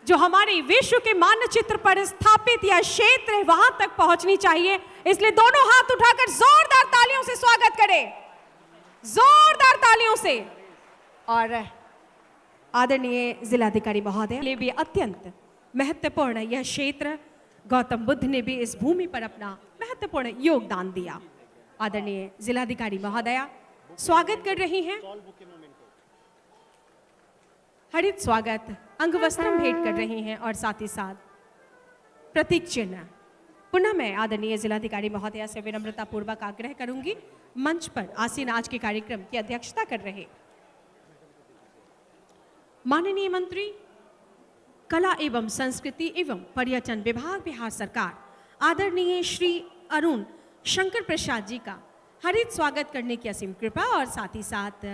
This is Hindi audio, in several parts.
जो हमारे विश्व के मानचित्र पर स्थापित यह क्षेत्र है वहां तक पहुंचनी चाहिए। इसलिए दोनों हाथ उठाकर जोरदार तालियों से स्वागत करें, जोरदार तालियों से। और आदरणीय जिलाधिकारी महोदय लिए भी अत्यंत महत्वपूर्ण यह क्षेत्र, गौतम बुद्ध ने भी इस भूमि पर अपना महत्वपूर्ण योगदान दिया। आदरणीय जिलाधिकारी महोदया स्वागत कर रही हैं, हरित स्वागत अंग वस्त्रम भेंट कर रही हैं और साथ ही साथ प्रतीक चिन्ह। पुनः मैं आदरणीय जिलाधिकारी महोदया से विनम्रता पूर्वक आग्रह करूंगी, मंच पर आसीन आज के कार्यक्रम की अध्यक्षता कर रहे माननीय मंत्री कला एवं संस्कृति एवं पर्यटन विभाग बिहार सरकार आदरणीय श्री अरुण शंकर प्रसाद जी का हरित स्वागत करने की असीम कृपा और साथ ही साथ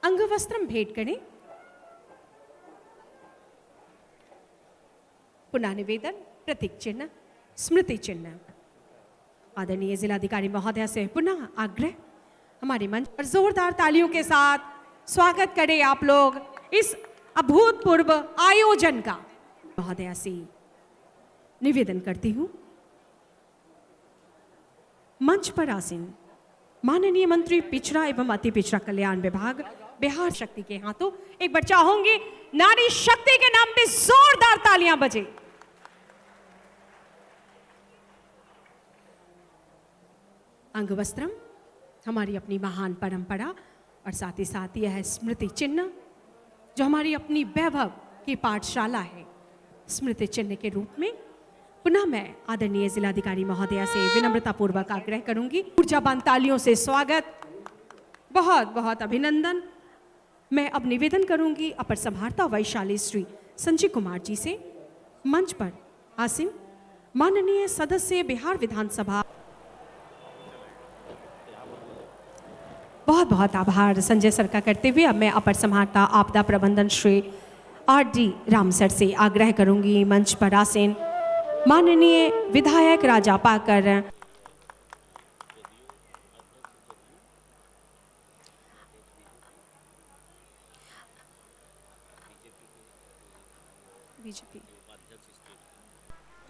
अंग वस्त्रम भेंट करें। पुनः निवेदन, प्रतीक चिन्ह, स्मृति चिन्ह। आदरणीय जिलाधिकारी महोदया से पुनः आग्रह, हमारे मंच पर जोरदार तालियों के साथ स्वागत करें आप लोग इस अभूतपूर्व आयोजन का। महोदया से निवेदन करती हूं, मंच पर आसीन माननीय मंत्री पिछड़ा एवं अति पिछड़ा कल्याण विभाग बिहार शक्ति के हाथों एक बार चाहूंगी नारी शक्ति के नाम पे जोरदार तालियां बजे। अंग वस्त्रम हमारी अपनी महान परंपरा और साथ ही साथ यह है स्मृति चिन्ह जो हमारी अपनी वैभव की पाठशाला है। स्मृति चिन्ह के रूप में पुनः मैं आदरणीय जिलाधिकारी महोदया से विनम्रता पूर्वक आग्रह करूंगी, ऊर्जावान तालियों से स्वागत, बहुत बहुत अभिनंदन। मैं अब निवेदन करूंगी अपर समाहर्ता वैशाली श्री संजय कुमार जी से, मंच पर आसीन माननीय सदस्य बिहार विधानसभा। बहुत बहुत आभार संजय सर का करते हुए अब मैं अपर समाहर्ता आपदा प्रबंधन श्री R.D. राम सर से आग्रह करूंगी, मंच पर आसीन माननीय विधायक राजा पाकर बीजेपी,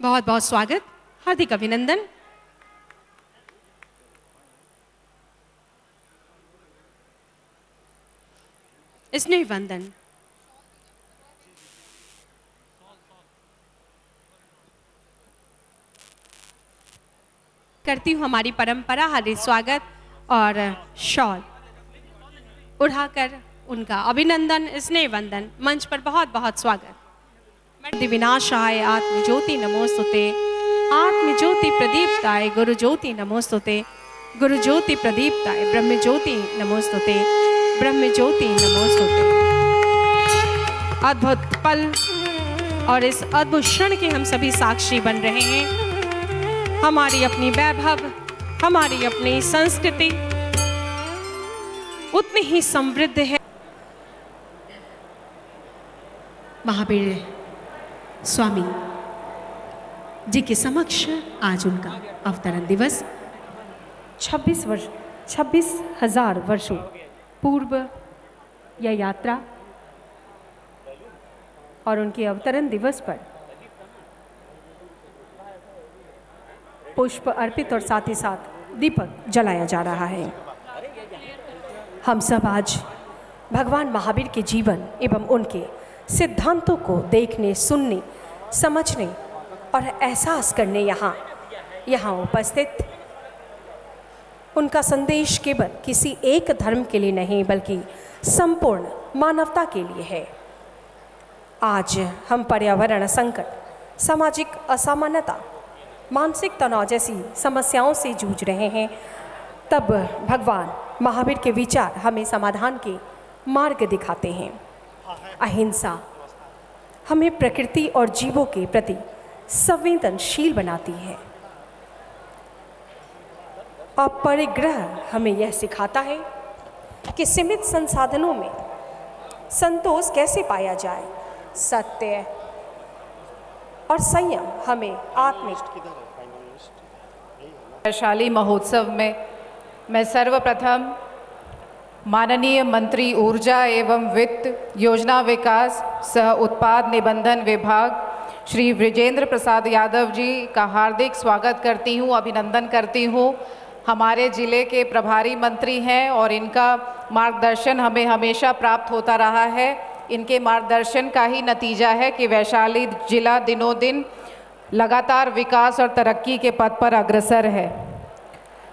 बहुत बहुत स्वागत, हार्दिक अभिनंदन। स्नेह वंदन। करती हूँ हमारी परंपरा हरित स्वागत और शॉल उड़ाकर उनका अभिनंदन, स्नेह वंदन। मंच पर बहुत बहुत स्वागत। दिविनाशाय आत्मज्योति नमोस्तुते, आत्मज्योति प्रदीप्ताय गुरु ज्योति नमोस्तुते, गुरु ज्योति प्रदीप्ताय ब्रह्म ज्योति नमोस्तुते, ब्रह्म ज्योति नमोस्तुते। अद्भुत पल और इस अद्भुत क्षण के हम सभी साक्षी बन रहे हैं। हमारी अपनी वैभव, हमारी अपनी संस्कृति उतनी ही समृद्ध है। महावीर स्वामी जी के समक्ष आज उनका अवतरण दिवस 26,000 वर्षों पूर्व यह यात्रा और उनके अवतरण दिवस पर पुष्प अर्पित और साथ ही साथ दीपक जलाया जा रहा है। हम सब आज भगवान महावीर के जीवन एवं उनके सिद्धांतों को देखने, सुनने, समझने और एहसास करने यहाँ उपस्थित। उनका संदेश केवल किसी एक धर्म के लिए नहीं बल्कि संपूर्ण मानवता के लिए है। आज हम पर्यावरण संकट, सामाजिक असमानता, मानसिक तनाव जैसी समस्याओं से जूझ रहे हैं, तब भगवान महावीर के विचार हमें समाधान के मार्ग दिखाते हैं। अहिंसा हमें प्रकृति और जीवों के प्रति संवेदनशील बनाती है। अपरिग्रह हमें यह सिखाता है कि सीमित संसाधनों में संतोष कैसे पाया जाए। सत्य और संयम हमें आत्मिक। वैशाली महोत्सव में मैं सर्वप्रथम माननीय मंत्री ऊर्जा एवं वित्त योजना विकास सह उत्पाद निबंधन विभाग श्री विजेंद्र प्रसाद यादव जी का हार्दिक स्वागत करती हूँ, अभिनंदन करती हूँ। हमारे ज़िले के प्रभारी मंत्री हैं और इनका मार्गदर्शन हमें हमेशा प्राप्त होता रहा है। इनके मार्गदर्शन का ही नतीजा है कि वैशाली जिला दिनों दिन लगातार विकास और तरक्की के पथ पर अग्रसर है।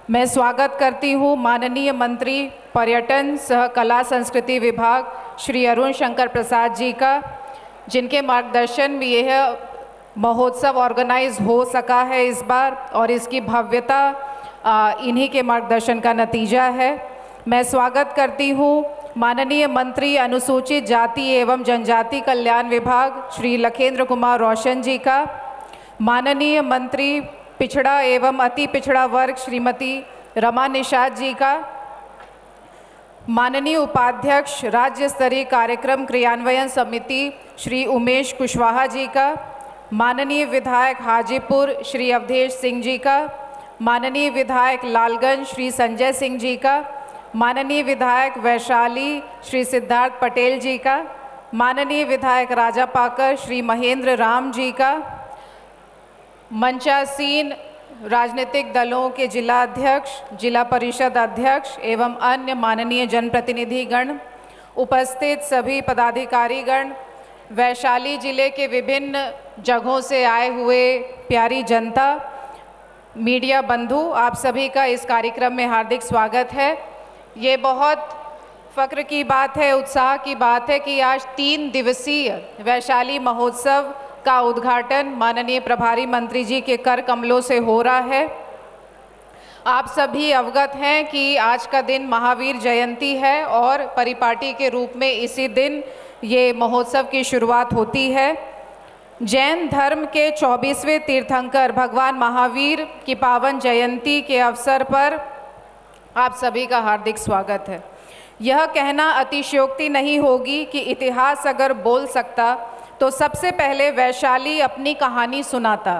मैं स्वागत करती हूँ माननीय मंत्री पर्यटन सह कला संस्कृति विभाग श्री अरुण शंकर प्रसाद जी का, जिनके मार्गदर्शन में यह महोत्सव ऑर्गेनाइज हो सका है इस बार और इसकी भव्यता इन्हीं के मार्गदर्शन का नतीजा है। मैं स्वागत करती हूँ माननीय मंत्री अनुसूचित जाति एवं जनजाति कल्याण विभाग श्री लखेंद्र कुमार रोशन जी का, माननीय मंत्री पिछड़ा एवं अति पिछड़ा वर्ग श्रीमती रमा निषाद जी का, माननीय उपाध्यक्ष राज्य स्तरीय कार्यक्रम क्रियान्वयन समिति श्री उमेश कुशवाहा जी का, माननीय विधायक हाजीपुर श्री अवधेश सिंह जी का, माननीय विधायक लालगंज श्री संजय सिंह जी का, माननीय विधायक वैशाली श्री सिद्धार्थ पटेल जी का, माननीय विधायक राजापाकर श्री महेंद्र राम जी का, मंचासीन राजनीतिक दलों के जिला अध्यक्ष, जिला परिषद अध्यक्ष एवं अन्य माननीय जनप्रतिनिधिगण, उपस्थित सभी पदाधिकारीगण, वैशाली जिले के विभिन्न जगहों से आए हुए प्यारी जनता, मीडिया बंधु, आप सभी का इस कार्यक्रम में हार्दिक स्वागत है। ये बहुत फ़ख्र की बात है, उत्साह की बात है कि आज 3 दिवसीय वैशाली महोत्सव का उद्घाटन माननीय प्रभारी मंत्री जी के कर कमलों से हो रहा है। आप सभी अवगत हैं कि आज का दिन महावीर जयंती है और परिपाटी के रूप में इसी दिन ये महोत्सव की शुरुआत होती है। जैन धर्म के 24वें तीर्थंकर भगवान महावीर की पावन जयंती के अवसर पर आप सभी का हार्दिक स्वागत है। यह कहना अतिशयोक्ति नहीं होगी कि इतिहास अगर बोल सकता तो सबसे पहले वैशाली अपनी कहानी सुनाता।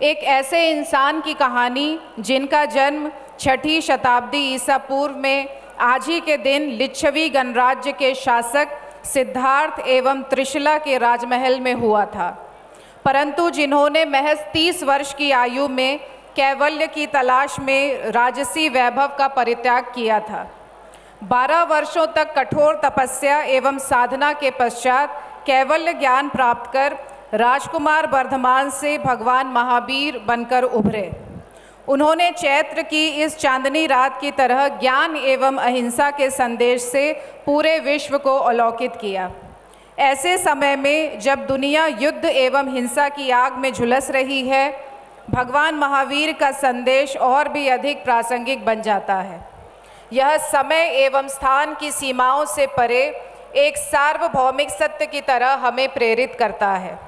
एक ऐसे इंसान की कहानी जिनका जन्म 6ठी शताब्दी ईसा पूर्व में आज ही के दिन लिच्छवी गणराज्य के शासक सिद्धार्थ एवं त्रिशला के राजमहल में हुआ था, परंतु जिन्होंने महज 30 वर्ष की आयु में कैवल्य की तलाश में राजसी वैभव का परित्याग किया था। 12 वर्षों तक कठोर तपस्या एवं साधना के पश्चात कैवल्य ज्ञान प्राप्त कर राजकुमार वर्धमान से भगवान महावीर बनकर उभरे। उन्होंने चैत्र की इस चांदनी रात की तरह ज्ञान एवं अहिंसा के संदेश से पूरे विश्व को अलौकित किया। ऐसे समय में जब दुनिया युद्ध एवं हिंसा की आग में झुलस रही है, भगवान महावीर का संदेश और भी अधिक प्रासंगिक बन जाता है। यह समय एवं स्थान की सीमाओं से परे एक सार्वभौमिक सत्य की तरह हमें प्रेरित करता है।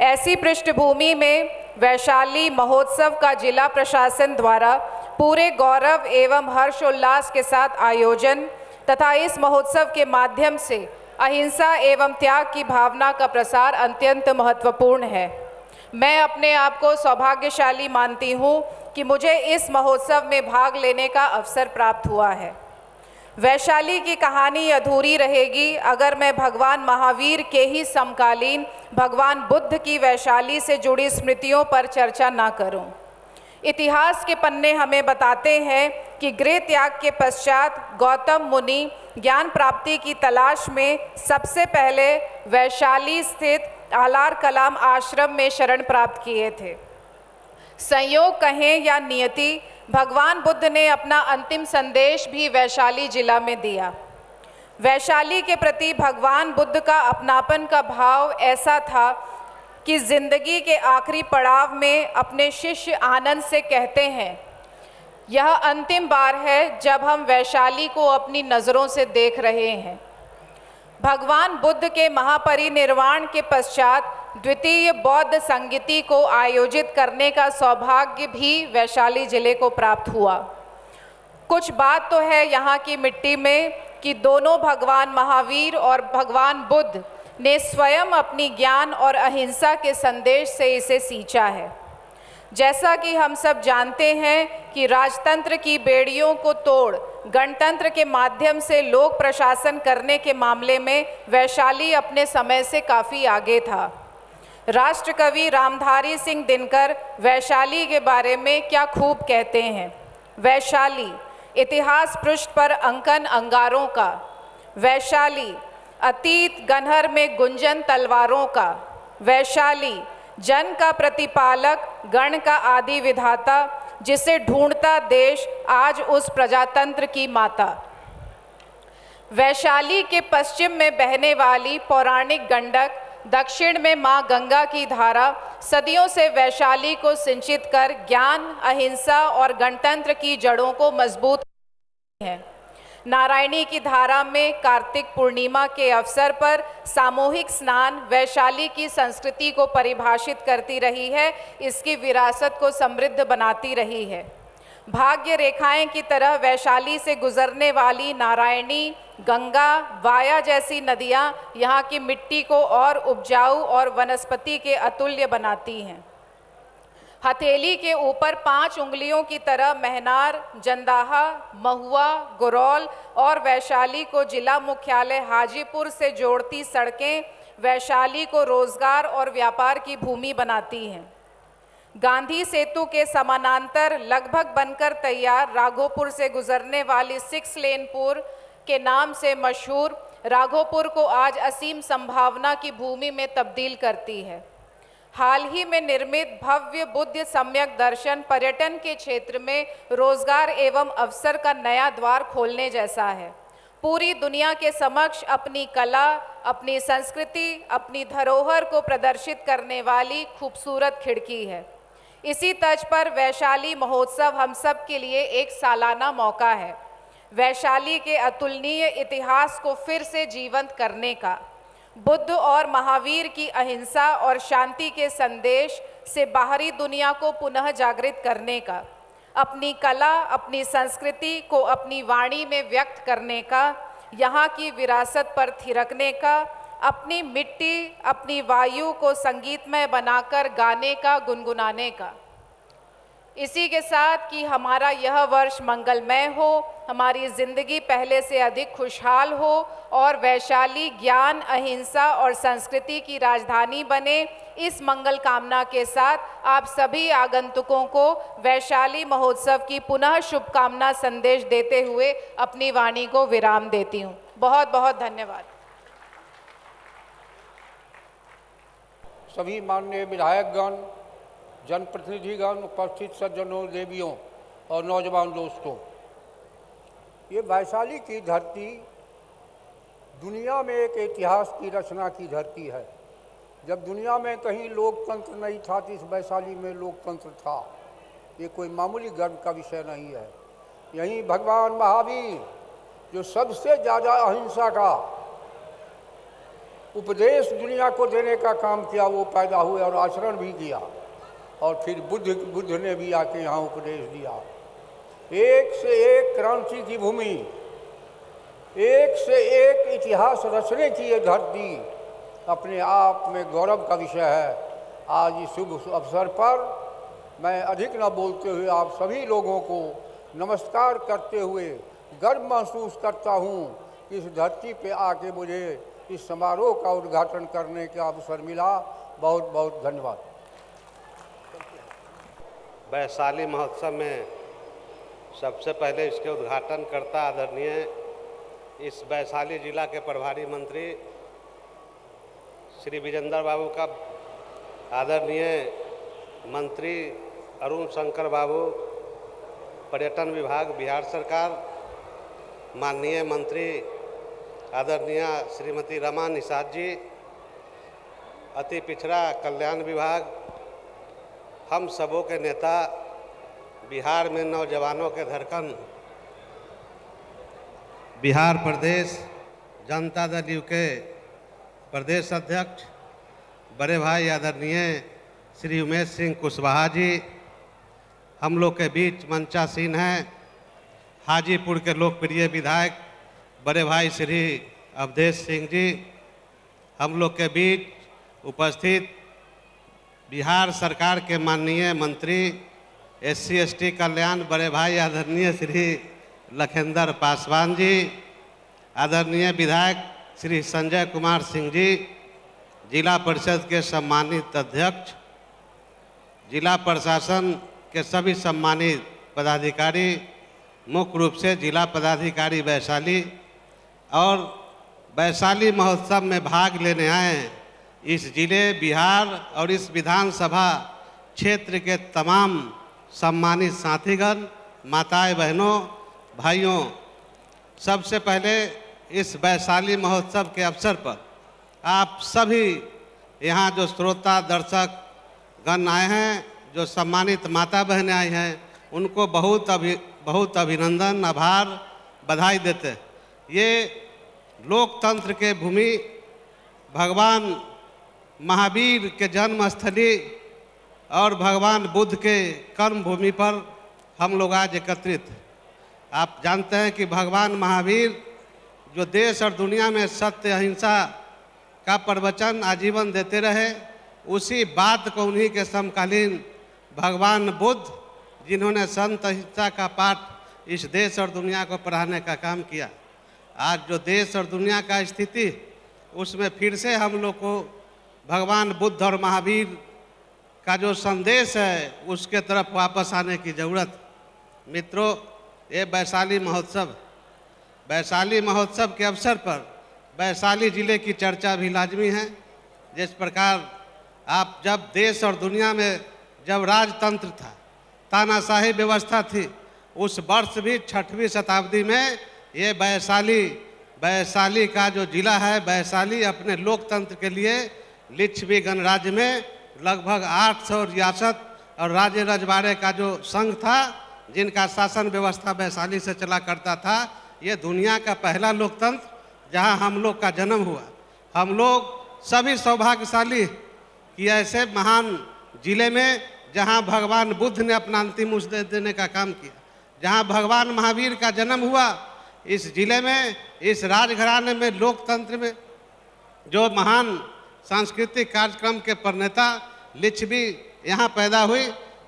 ऐसी पृष्ठभूमि में वैशाली महोत्सव का जिला प्रशासन द्वारा पूरे गौरव एवं हर्षोल्लास के साथ आयोजन तथा इस महोत्सव के माध्यम से अहिंसा एवं त्याग की भावना का प्रसार अत्यंत महत्वपूर्ण है। मैं अपने आप को सौभाग्यशाली मानती हूँ कि मुझे इस महोत्सव में भाग लेने का अवसर प्राप्त हुआ है। वैशाली की कहानी अधूरी रहेगी अगर मैं भगवान महावीर के ही समकालीन भगवान बुद्ध की वैशाली से जुड़ी स्मृतियों पर चर्चा ना करूं। इतिहास के पन्ने हमें बताते हैं कि गृह त्याग के पश्चात गौतम मुनि ज्ञान प्राप्ति की तलाश में सबसे पहले वैशाली स्थित आलार कलाम आश्रम में शरण प्राप्त किए थे। संयोग कहें या नियति, भगवान बुद्ध ने अपना अंतिम संदेश भी वैशाली जिला में दिया। वैशाली के प्रति भगवान बुद्ध का अपनापन का भाव ऐसा था कि जिंदगी के आखिरी पड़ाव में अपने शिष्य आनंद से कहते हैं, यह अंतिम बार है जब हम वैशाली को अपनी नज़रों से देख रहे हैं। भगवान बुद्ध के महापरिनिर्वाण के पश्चात द्वितीय बौद्ध संगीति को आयोजित करने का सौभाग्य भी वैशाली जिले को प्राप्त हुआ। कुछ बात तो है यहाँ की मिट्टी में कि दोनों भगवान महावीर और भगवान बुद्ध ने स्वयं अपनी ज्ञान और अहिंसा के संदेश से इसे सींचा है। जैसा कि हम सब जानते हैं कि राजतंत्र की बेड़ियों को तोड़ गणतंत्र के माध्यम से लोक प्रशासन करने के मामले में वैशाली अपने समय से काफ़ी आगे था। राष्ट्रकवि रामधारी सिंह दिनकर वैशाली के बारे में क्या खूब कहते हैं। वैशाली इतिहास पृष्ठ पर अंकन अंगारों का, वैशाली अतीत गनहर में गुंजन तलवारों का, वैशाली जन का प्रतिपालक गण का आदि विधाता, जिसे ढूंढता देश आज उस प्रजातंत्र की माता। वैशाली के पश्चिम में बहने वाली पौराणिक गंडक, दक्षिण में मां गंगा की धारा सदियों से वैशाली को सिंचित कर ज्ञान, अहिंसा और गणतंत्र की जड़ों को मजबूत है। नारायणी की धारा में कार्तिक पूर्णिमा के अवसर पर सामूहिक स्नान वैशाली की संस्कृति को परिभाषित करती रही है, इसकी विरासत को समृद्ध बनाती रही है। भाग्य रेखाएं की तरह वैशाली से गुजरने वाली नारायणी, गंगा, वाया जैसी नदियां यहाँ की मिट्टी को और उपजाऊ और वनस्पति के अतुल्य बनाती हैं। हथेली के ऊपर 5 उंगलियों की तरह महनार, जंदाहा, महुआ, गुरौल और वैशाली को जिला मुख्यालय हाजीपुर से जोड़ती सड़कें वैशाली को रोजगार और व्यापार की भूमि बनाती हैं। गांधी सेतु के समानांतर लगभग बनकर तैयार राघोपुर से गुजरने वाली 6 लेन पुल के नाम से मशहूर राघोपुर को आज असीम संभावना की भूमि में तब्दील करती है। हाल ही में निर्मित भव्य बुद्ध सम्यक दर्शन पर्यटन के क्षेत्र में रोजगार एवं अवसर का नया द्वार खोलने जैसा है। पूरी दुनिया के समक्ष अपनी कला, अपनी संस्कृति, अपनी धरोहर को प्रदर्शित करने वाली खूबसूरत खिड़की है। इसी तर्ज पर वैशाली महोत्सव हम सब के लिए एक सालाना मौका है, वैशाली के अतुलनीय इतिहास को फिर से जीवंत करने का, बुद्ध और महावीर की अहिंसा और शांति के संदेश से बाहरी दुनिया को पुनः जागृत करने का, अपनी कला, अपनी संस्कृति को अपनी वाणी में व्यक्त करने का, यहाँ की विरासत पर थिरकने का, अपनी मिट्टी, अपनी वायु को संगीतमय बनाकर गाने का, गुनगुनाने का। इसी के साथ कि हमारा यह वर्ष मंगलमय हो, हमारी ज़िंदगी पहले से अधिक खुशहाल हो और वैशाली ज्ञान, अहिंसा और संस्कृति की राजधानी बने, इस मंगल कामना के साथ आप सभी आगंतुकों को वैशाली महोत्सव की पुनः शुभकामना संदेश देते हुए अपनी वाणी को विराम देती हूँ। बहुत बहुत धन्यवाद। सभी माननीय विधायकगण, जनप्रतिनिधिगण, उपस्थित सज्जनों, देवियों और नौजवान दोस्तों, ये वैशाली की धरती दुनिया में एक इतिहास की रचना की धरती है। जब दुनिया में कहीं लोकतंत्र नहीं था तो इस वैशाली में लोकतंत्र था। ये कोई मामूली गर्व का विषय नहीं है। यहीं भगवान महावीर, जो सबसे ज़्यादा अहिंसा का उपदेश दुनिया को देने का काम किया, वो पैदा हुए और आचरण भी किया। और फिर बुद्ध ने भी आके यहाँ उपदेश दिया। एक से एक क्रांति की भूमि, एक से एक इतिहास रचने की ये धरती अपने आप में गौरव का विषय है। आज इस शुभ अवसर पर मैं अधिक न बोलते हुए आप सभी लोगों को नमस्कार करते हुए गर्व महसूस करता हूँ कि इस धरती पे आके मुझे इस समारोह का उद्घाटन करने का अवसर मिला। बहुत बहुत धन्यवाद। वैशाली महोत्सव में सबसे पहले इसके उद्घाटन करता आदरणीय इस वैशाली जिला के प्रभारी मंत्री श्री विजेंद्र बाबू का, आदरणीय मंत्री अरुण शंकर बाबू, पर्यटन विभाग बिहार सरकार, माननीय मंत्री आदरणीय श्रीमती रमा निषाद जी, अति पिछड़ा कल्याण विभाग, हम सबों के नेता, बिहार में नौजवानों के धड़कन, बिहार प्रदेश जनता दल यू के प्रदेश अध्यक्ष बड़े भाई आदरणीय श्री उमेश सिंह कुशवाहा जी, हम लोग के बीच मंचासीन हैं हाजीपुर के लोकप्रिय विधायक बड़े भाई श्री अवधेश सिंह जी, हम लोग के बीच उपस्थित बिहार सरकार के माननीय मंत्री SC ST कल्याण बड़े भाई आदरणीय श्री लखेंद्र पासवान जी, आदरणीय विधायक श्री संजय कुमार सिंह जी, जिला परिषद के सम्मानित अध्यक्ष, जिला प्रशासन के सभी सम्मानित पदाधिकारी, मुख्य रूप से जिला पदाधिकारी वैशाली और वैशाली महोत्सव में भाग लेने आए इस जिले, बिहार और इस विधानसभा क्षेत्र के तमाम सम्मानित साथीगण, माताएं, बहनों, भाइयों, सबसे पहले इस वैशाली महोत्सव के अवसर पर आप सभी यहाँ जो श्रोता दर्शक गण आए हैं, जो सम्मानित माता बहनें आई हैं, उनको बहुत अभिनंदन, आभार, बधाई देते हैं। ये लोकतंत्र के भूमि, भगवान महावीर के जन्मस्थली और भगवान बुद्ध के कर्म भूमि पर हम लोग आज एकत्रित हैं। आप जानते हैं कि भगवान महावीर जो देश और दुनिया में सत्य, अहिंसा का प्रवचन आजीवन देते रहे, उसी बात को उन्हीं के समकालीन भगवान बुद्ध, जिन्होंने संत अहिंसा का पाठ इस देश और दुनिया को पढ़ाने का काम किया, आज जो देश और दुनिया का स्थिति, उसमें फिर से हम लोग को भगवान बुद्ध और महावीर का जो संदेश है उसके तरफ वापस आने की ज़रूरत। मित्रों, ये वैशाली महोत्सव के अवसर पर वैशाली जिले की चर्चा भी लाजमी है। जिस प्रकार आप जब देश और दुनिया में जब राजतंत्र था, तानाशाही व्यवस्था थी, उस वर्ष भी 6वीं शताब्दी में ये वैशाली का जो जिला है, वैशाली अपने लोकतंत्र के लिए लिच्छवी गणराज्य में लगभग 800 रियासत और राज्य रजवाड़े का जो संघ था, जिनका शासन व्यवस्था वैशाली से चला करता था, ये दुनिया का पहला लोकतंत्र जहां हम लोग का जन्म हुआ। हम लोग सभी सौभाग्यशाली कि ऐसे महान जिले में जहां भगवान बुद्ध ने अपना अंतिम उपदेश देने का काम किया, जहां भगवान महावीर का जन्म हुआ, इस जिले में, इस राजघराने में, लोकतंत्र में जो महान सांस्कृतिक कार्यक्रम के प्रणेता लिच्छवी यहाँ पैदा हुई,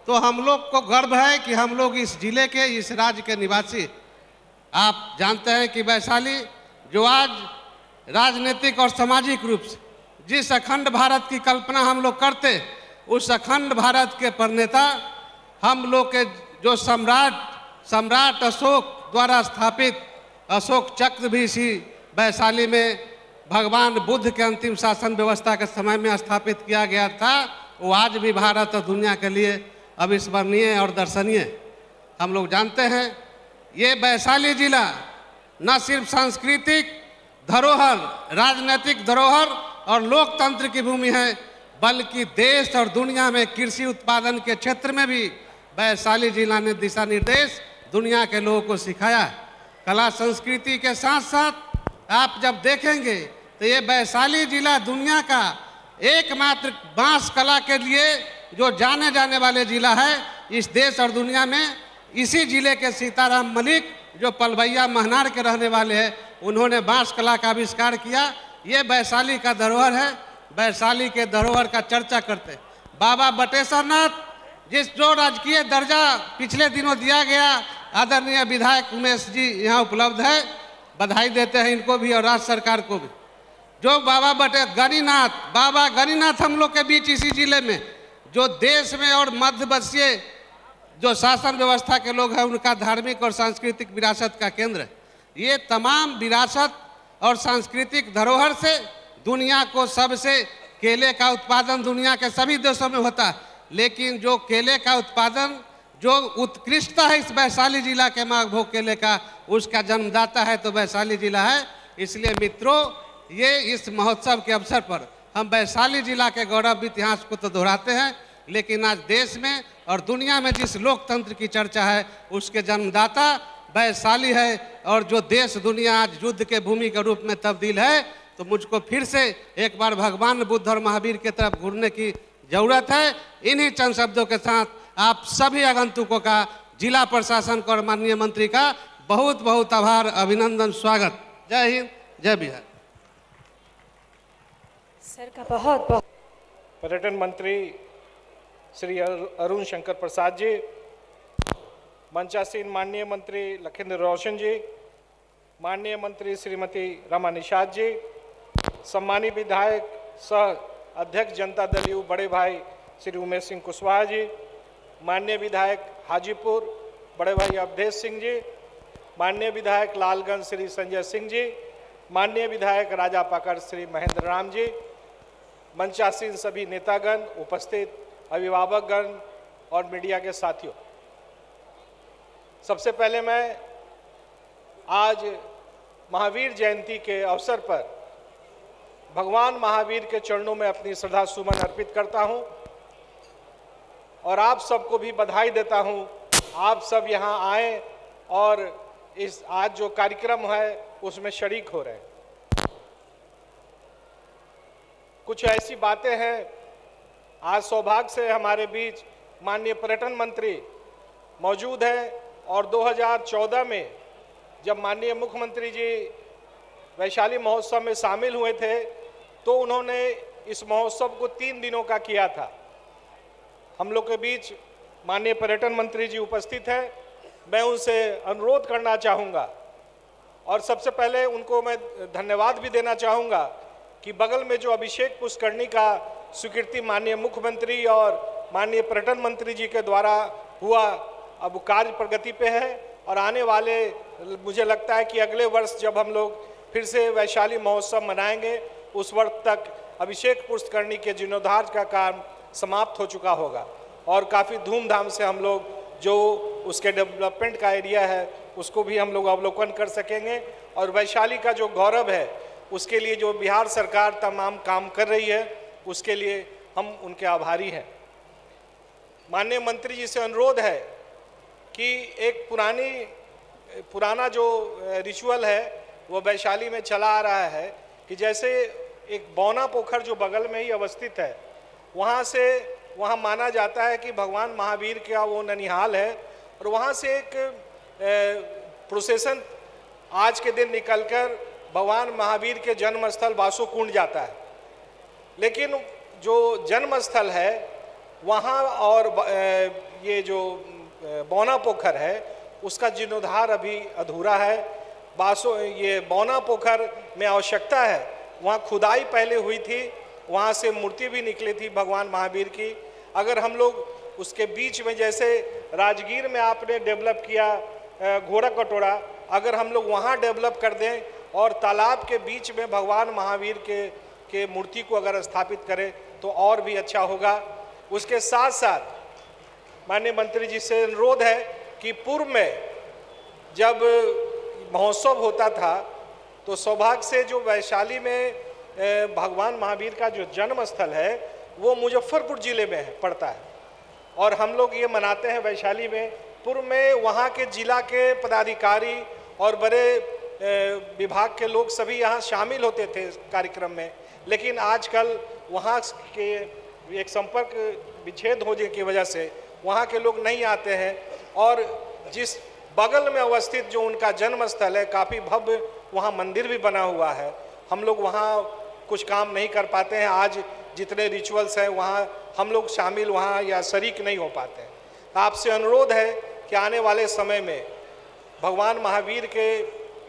तो हम लोग को गर्व है कि हम लोग इस जिले के, इस राज्य के निवासी। आप जानते हैं कि वैशाली जो आज राजनीतिक और सामाजिक रूप से जिस अखंड भारत की कल्पना हम लोग करते, उस अखंड भारत के प्रणेता, हम लोग के जो सम्राट अशोक द्वारा स्थापित अशोक चक्र भी इसी वैशाली में भगवान बुद्ध के अंतिम शासन व्यवस्था के समय में स्थापित किया गया था। वो आज भी भारत और दुनिया के लिए अविस्मरणीय और दर्शनीय। हम लोग जानते हैं ये वैशाली जिला न सिर्फ सांस्कृतिक धरोहर, राजनीतिक धरोहर और लोकतंत्र की भूमि है, बल्कि देश और दुनिया में कृषि उत्पादन के क्षेत्र में भी वैशाली जिला ने दिशा निर्देश दुनिया के लोगों को सिखाया। कला संस्कृति के साथ साथ आप जब देखेंगे तो ये वैशाली जिला दुनिया का एकमात्र बांस कला के लिए जो जाने जाने वाले जिला है इस देश और दुनिया में। इसी जिले के सीताराम मलिक जो पलवैया महनार के रहने वाले हैं, उन्होंने बांस कला का आविष्कार किया। ये वैशाली का धरोहर है। वैशाली के धरोहर का चर्चा करते बाबा बटेश्वर नाथ, जो राजकीय दर्जा पिछले दिनों दिया गया, आदरणीय विधायक उमेश जी यहाँ उपलब्ध है, बधाई देते हैं इनको भी और राज्य सरकार को भी। जो बाबा गणिनाथ हम लोग के बीच इसी जिले में, जो देश में और मध्यवर्षीय जो शासन व्यवस्था के लोग हैं, उनका धार्मिक और सांस्कृतिक विरासत का केंद्र है। ये तमाम विरासत और सांस्कृतिक धरोहर से दुनिया को, सबसे केले का उत्पादन दुनिया के सभी देशों में होता है, लेकिन जो केले का उत्पादन जो उत्कृष्टता है इस वैशाली जिला के माघभोग केले का, उसका जन्मदाता है तो वैशाली जिला है। इसलिए मित्रों, ये इस महोत्सव के अवसर पर हम वैशाली जिला के गौरव इतिहास को तो दोहराते हैं, लेकिन आज देश में और दुनिया में जिस लोकतंत्र की चर्चा है उसके जन्मदाता वैशाली है। और जो देश दुनिया आज युद्ध के भूमि के रूप में तब्दील है, तो मुझको फिर से एक बार भगवान बुद्ध और महावीर की तरफ घूरने की जरूरत है। इन्हीं चंद शब्दों के साथ आप सभी आगंतुकों का, जिला प्रशासन को और माननीय मंत्री का बहुत बहुत आभार, अभिनंदन, स्वागत। जय हिंद, जय बिहार। सर का बहुत बहुत। पर्यटन मंत्री श्री अरुण शंकर प्रसाद जी, मंचासीन माननीय मंत्री लखींद्र रोशन जी, माननीय मंत्री श्रीमती रमा निषाद जी, सम्मानित विधायक सह अध्यक्ष जनता दल यू बड़े भाई श्री उमेश सिंह कुशवाहा जी, माननीय विधायक हाजीपुर बड़े भाई अवधेश सिंह जी, माननीय विधायक लालगंज श्री संजय सिंह जी, माननीय विधायक राजा पाकड़ श्री महेंद्र राम जी, मंचासीन सभी नेतागण, उपस्थित अभिभावकगण और मीडिया के साथियों, सबसे पहले मैं आज महावीर जयंती के अवसर पर भगवान महावीर के चरणों में अपनी श्रद्धा सुमन अर्पित करता हूं और आप सबको भी बधाई देता हूं। आप सब यहां आए और इस आज जो कार्यक्रम है उसमें शरीक हो रहे हैं। कुछ ऐसी बातें हैं, आज सौभाग्य से हमारे बीच माननीय पर्यटन मंत्री मौजूद हैं और 2014 में जब माननीय मुख्यमंत्री जी वैशाली महोत्सव में शामिल हुए थे तो उन्होंने इस महोत्सव को 3 दिनों का किया था। हम लोग के बीच माननीय पर्यटन मंत्री जी उपस्थित हैं। मैं उनसे अनुरोध करना चाहूँगा और सबसे पहले उनको मैं धन्यवाद भी देना चाहूँगा कि बगल में जो अभिषेक पुष्करणी का स्वीकृति माननीय मुख्यमंत्री और माननीय पर्यटन मंत्री जी के द्वारा हुआ, अब कार्य प्रगति पे है और आने वाले मुझे लगता है कि अगले वर्ष जब हम लोग फिर से वैशाली महोत्सव मनाएंगे उस वर्ष तक अभिषेक पुष्करणी के जीर्णोद्धार का काम समाप्त हो चुका होगा और काफ़ी धूमधाम से हम लोग जो उसके डेवलपमेंट का एरिया है उसको भी हम लोग अवलोकन कर सकेंगे और वैशाली का जो गौरव है उसके लिए जो बिहार सरकार तमाम काम कर रही है उसके लिए हम उनके आभारी हैं। माननीय मंत्री जी से अनुरोध है कि एक पुराना जो रिचुअल है वो वैशाली में चला आ रहा है कि जैसे एक बौना पोखर जो बगल में ही अवस्थित है वहाँ माना जाता है कि भगवान महावीर का वो ननिहाल है और वहाँ से एक प्रोसेशन आज के दिन निकलकर भगवान महावीर के जन्मस्थल वासुकुंड जाता है, लेकिन जो जन्मस्थल है वहाँ और ये जो बौना पोखर है उसका जीर्णोद्धार अभी अधूरा है। ये बौना पोखर में आवश्यकता है, वहाँ खुदाई पहले हुई थी, वहाँ से मूर्ति भी निकली थी भगवान महावीर की। अगर हम लोग उसके बीच में जैसे राजगीर में आपने डेवलप किया घोड़ा कटोरा, अगर हम लोग वहाँ डेवलप कर दें और तालाब के बीच में भगवान महावीर के मूर्ति को अगर स्थापित करें तो और भी अच्छा होगा। उसके साथ साथ माननीय मंत्री जी से अनुरोध है कि पूर्व में जब महोत्सव होता था तो सौभाग्य से जो वैशाली में भगवान महावीर का जो जन्म स्थल है वो मुजफ्फरपुर ज़िले में पड़ता है और हम लोग ये मनाते हैं वैशाली में। पूर्व में वहाँ के जिला के पदाधिकारी और बड़े विभाग के लोग सभी यहाँ शामिल होते थे कार्यक्रम में, लेकिन आजकल वहाँ के एक संपर्क विच्छेद होने की वजह से वहाँ के लोग नहीं आते हैं और जिस बगल में अवस्थित जो उनका जन्म स्थल है काफ़ी भव्य वहाँ मंदिर भी बना हुआ है, हम लोग वहाँ कुछ काम नहीं कर पाते हैं। आज जितने रिचुअल्स हैं वहाँ हम लोग शामिल वहाँ या शरीक नहीं हो पाते हैं। आपसे अनुरोध है कि आने वाले समय में भगवान महावीर के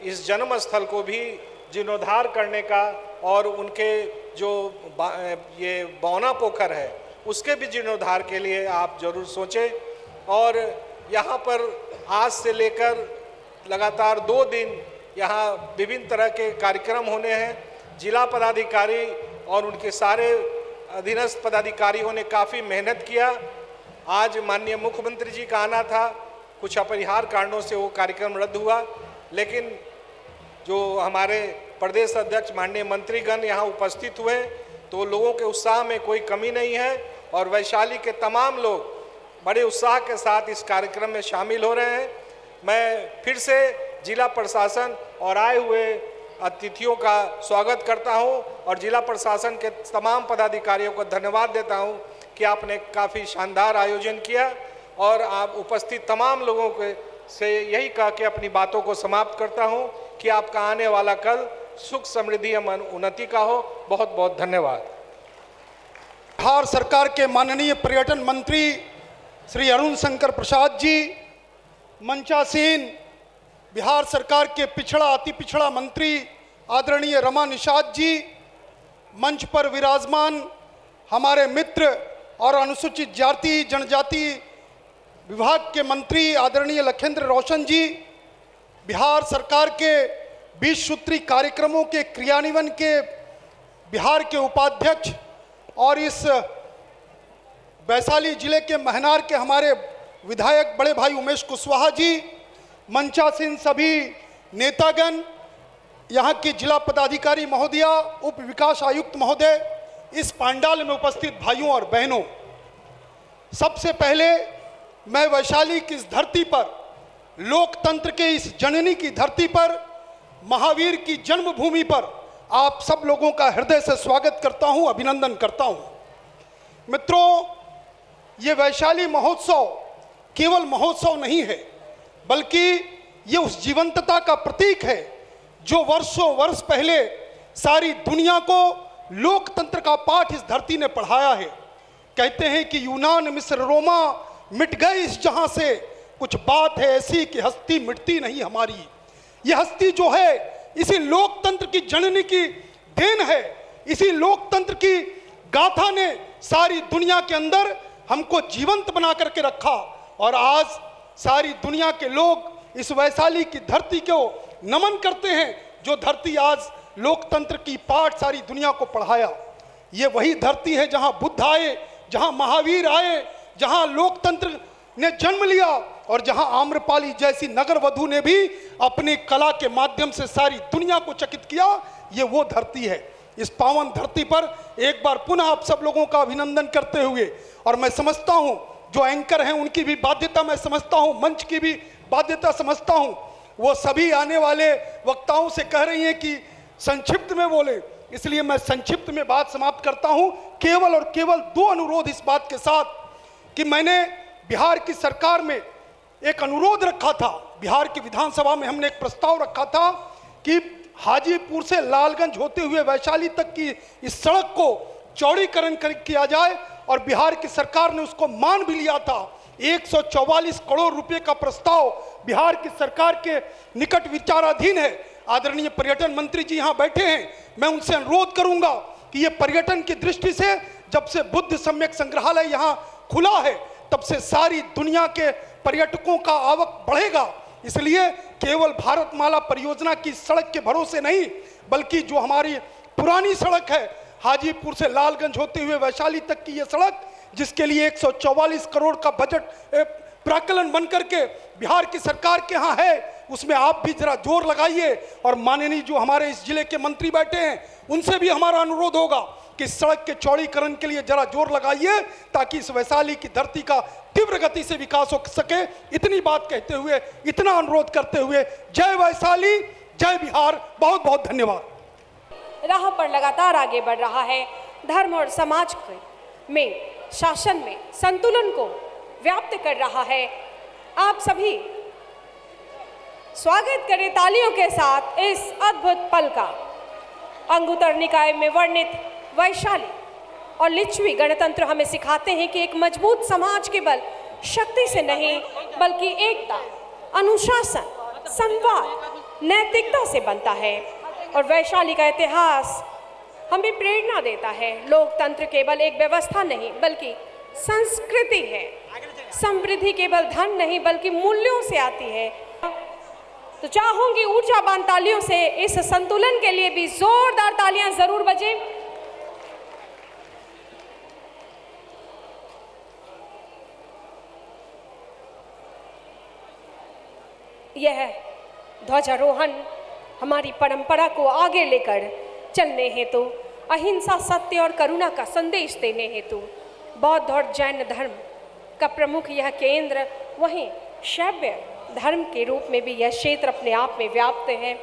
इस जन्म स्थल को भी जीर्णोद्धार करने का और उनके जो ये बौना पोखर है उसके भी जीर्णोद्धार के लिए आप जरूर सोचें। और यहाँ पर आज से लेकर लगातार 2 दिन यहाँ विभिन्न तरह के कार्यक्रम होने हैं। जिला पदाधिकारी और उनके सारे अधीनस्थ पदाधिकारियों ने काफ़ी मेहनत किया। आज माननीय मुख्यमंत्री जी का आना था, कुछ अपरिहार्य कारणों से वो कार्यक्रम रद्द हुआ, लेकिन जो हमारे प्रदेश अध्यक्ष माननीय मंत्रीगण यहाँ उपस्थित हुए तो लोगों के उत्साह में कोई कमी नहीं है और वैशाली के तमाम लोग बड़े उत्साह के साथ इस कार्यक्रम में शामिल हो रहे हैं। मैं फिर से जिला प्रशासन और आए हुए अतिथियों का स्वागत करता हूं और जिला प्रशासन के तमाम पदाधिकारियों को धन्यवाद देता हूं कि आपने काफ़ी शानदार आयोजन किया और आप उपस्थित तमाम लोगों के से यही कह के अपनी बातों को समाप्त करता हूं कि आपका आने वाला कल सुख समृद्धि एवं उन्नति का हो। बहुत बहुत धन्यवाद। बिहार सरकार के माननीय पर्यटन मंत्री श्री अरुण शंकर प्रसाद जी, मंचासीन बिहार सरकार के पिछड़ा अति पिछड़ा मंत्री आदरणीय रमा निषाद जी, मंच पर विराजमान हमारे मित्र और अनुसूचित जाति जनजाति विभाग के मंत्री आदरणीय लखेंद्र रोशन जी, बिहार सरकार के 20 सूत्री कार्यक्रमों के क्रियान्वयन के बिहार के उपाध्यक्ष और इस वैशाली जिले के महनार के हमारे विधायक बड़े भाई उमेश कुशवाहा जी, मंचासीन सभी नेतागण, यहाँ की जिला पदाधिकारी महोदया, उप विकास आयुक्त महोदय, इस पांडाल में उपस्थित भाइयों और बहनों, सबसे पहले मैं वैशाली की इस धरती पर, लोकतंत्र के इस जननी की धरती पर, महावीर की जन्मभूमि पर आप सब लोगों का हृदय से स्वागत करता हूं, अभिनंदन करता हूं। मित्रों, ये वैशाली महोत्सव केवल महोत्सव नहीं है, बल्कि ये उस जीवंतता का प्रतीक है जो वर्षों वर्ष पहले सारी दुनिया को लोकतंत्र का पाठ इस धरती ने पढ़ाया है। कहते हैं कि यूनान मिस्र रोमा मिट गए इस जहां से, कुछ बात है ऐसी कि हस्ती मिटती नहीं हमारी। ये हस्ती जो है इसी लोकतंत्र की जननी की देन है। इसी लोकतंत्र की गाथा ने सारी दुनिया के अंदर हमको जीवंत बना करके रखा और आज सारी दुनिया के लोग इस वैशाली की धरती को नमन करते हैं, जो धरती आज लोकतंत्र की पाठ सारी दुनिया को पढ़ाया। ये वही धरती है जहां बुद्ध आए, जहां महावीर आए, जहां लोकतंत्र ने जन्म लिया और जहां आम्रपाली जैसी नगर वधु ने भी अपनी कला के माध्यम से सारी दुनिया को चकित किया। ये वो धरती है। इस पावन धरती पर एक बार पुनः आप सब लोगों का अभिनंदन करते हुए, और मैं समझता हूं जो एंकर हैं उनकी भी बाध्यता मैं समझता हूं, मंच की भी बाध्यता समझता हूं, वो सभी आने वाले वक्ताओं से कह रही हैं कि संक्षिप्त में बोले, इसलिए मैं संक्षिप्त में बात समाप्त करता हूं। केवल और केवल 2 अनुरोध इस बात के साथ कि मैंने बिहार की सरकार में एक अनुरोध रखा था, बिहार की विधानसभा में हमने एक प्रस्ताव रखा था कि हाजीपुर से लालगंज होते हुए वैशाली तक की इस सड़क को चौड़ीकरण किया जाए, और बिहार की सरकार ने उसको मान भी लिया था। 144 करोड़ रुपए का प्रस्ताव बिहार की सरकार के निकट विचाराधीन है। आदरणीय पर्यटन मंत्री जी यहाँ बैठे हैं, मैं उनसे अनुरोध करूंगा कि ये पर्यटन की दृष्टि से, जब से बुद्ध सम्यक संग्रहालय यहाँ खुला है, तब से सारी दुनिया के पर्यटकों का आवक बढ़ेगा। इसलिए केवल भारतमाला परियोजना की सड़क के भरोसे नहीं, बल्कि जो हमारी पुरानी सड़क है हाजीपुर से लालगंज होते हुए वैशाली तक की ये सड़क, जिसके लिए 144 करोड़ का बजट प्राक्कलन बन करके बिहार की सरकार के यहाँ है, उसमें आप भी जरा जोर लगाइए। और माननीय जो हमारे इस जिले के मंत्री बैठे हैं, उनसे भी हमारा अनुरोध होगा कि सड़क के चौड़ीकरण के लिए जरा जोर लगाइए, ताकि इस वैशाली की धरती का तीव्र गति से विकास हो सके। इतनी बात कहते हुए, इतना अनुरोध करते हुए, जय वैशाली, जय बिहार, बहुत बहुत धन्यवाद। राह पर लगातार आगे बढ़ रहा है। धर्म और समाज में, शासन में संतुलन को व्याप्त कर रहा है। आप सभी स्वागत करें तालियों के साथ इस अद्भुत पल का। अंगुत्तर निकाय में वर्णित वैशाली और लिच्छवी गणतंत्र हमें सिखाते हैं कि एक मजबूत समाज केवल शक्ति से नहीं, बल्कि एकता, अनुशासन, संवाद, नैतिकता से बनता है। और वैशाली का इतिहास हमें प्रेरणा देता है। लोकतंत्र केवल एक व्यवस्था नहीं, बल्कि संस्कृति है। समृद्धि केवल धन नहीं, बल्कि मूल्यों से आती है। तो चाहूंगी ऊर्जावान तालियों से इस संतुलन के लिए भी जोरदार तालियां जरूर बजें। यह ध्वजारोहण हमारी परंपरा को आगे लेकर चलने हेतु, अहिंसा, सत्य और करुणा का संदेश देने हेतु बौद्ध और जैन धर्म का प्रमुख यह केंद्र, वहीं शैव धर्म के रूप में भी यह क्षेत्र अपने आप में व्याप्त है।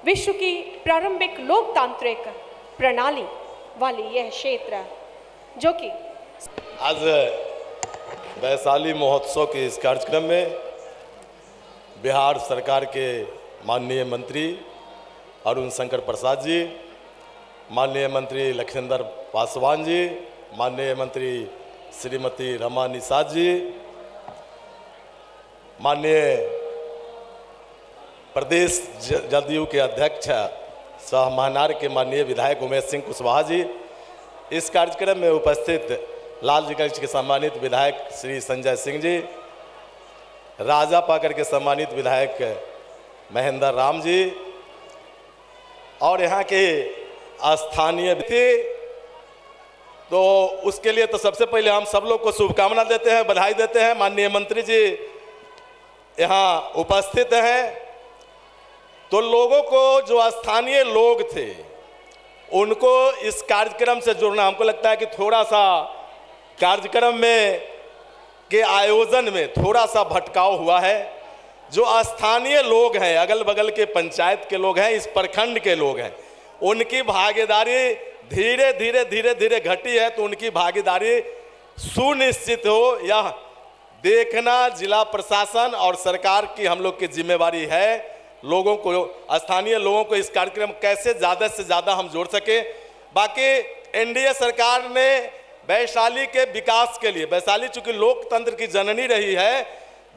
विश्व की प्रारंभिक लोकतांत्रिक प्रणाली वाली यह क्षेत्र, जो कि आज वैशाली महोत्सव के इस कार्यक्रम में बिहार सरकार के माननीय मंत्री अरुण शंकर प्रसाद जी, माननीय मंत्री लखिंदर पासवान जी, माननीय मंत्री श्रीमती रमा निषाद जी, माननीय प्रदेश जदयू के अध्यक्ष सह महानार के माननीय विधायक उमेश सिंह कुशवाहा जी, इस कार्यक्रम में उपस्थित लालगंज के सम्मानित विधायक श्री संजय सिंह जी, राजा पाकर के सम्मानित विधायक महेंद्र राम जी और यहाँ के स्थानीय व्यक्ति, तो उसके लिए तो सबसे पहले हम सब लोग को शुभकामना देते हैं, बधाई देते हैं। माननीय मंत्री जी यहाँ उपस्थित हैं, तो लोगों को जो स्थानीय लोग थे उनको इस कार्यक्रम से जुड़ना, हमको लगता है कि थोड़ा सा कार्यक्रम में के आयोजन में थोड़ा सा भटकाव हुआ है। जो स्थानीय लोग हैं, अगल बगल के पंचायत के लोग हैं, इस प्रखंड के लोग हैं, उनकी भागीदारी धीरे धीरे घटी है, तो उनकी भागीदारी सुनिश्चित हो यह देखना जिला प्रशासन और सरकार की हम लोग की जिम्मेवारी है। लोगों को, स्थानीय लोगों को इस कार्यक्रम कैसे ज़्यादा से ज़्यादा हम जोड़ सके। बाकी एनडीए सरकार ने वैशाली के विकास के लिए, वैशाली चूंकि लोकतंत्र की जननी रही है,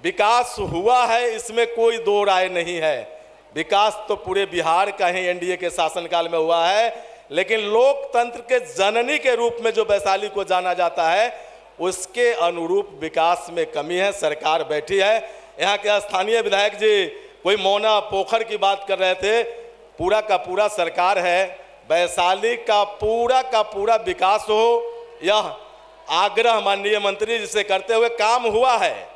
विकास हुआ है, इसमें कोई दो राय नहीं है। विकास तो पूरे बिहार का ही एनडीए के शासनकाल में हुआ है, लेकिन लोकतंत्र के जननी के रूप में जो वैशाली को जाना जाता है, उसके अनुरूप विकास में कमी है। सरकार बैठी है, यहाँ के स्थानीय विधायक जी कोई मौना पोखर की बात कर रहे थे, पूरा का पूरा सरकार है, वैशाली का पूरा विकास हो, यह आग्रह माननीय मंत्री जी से करते हुए काम हुआ है।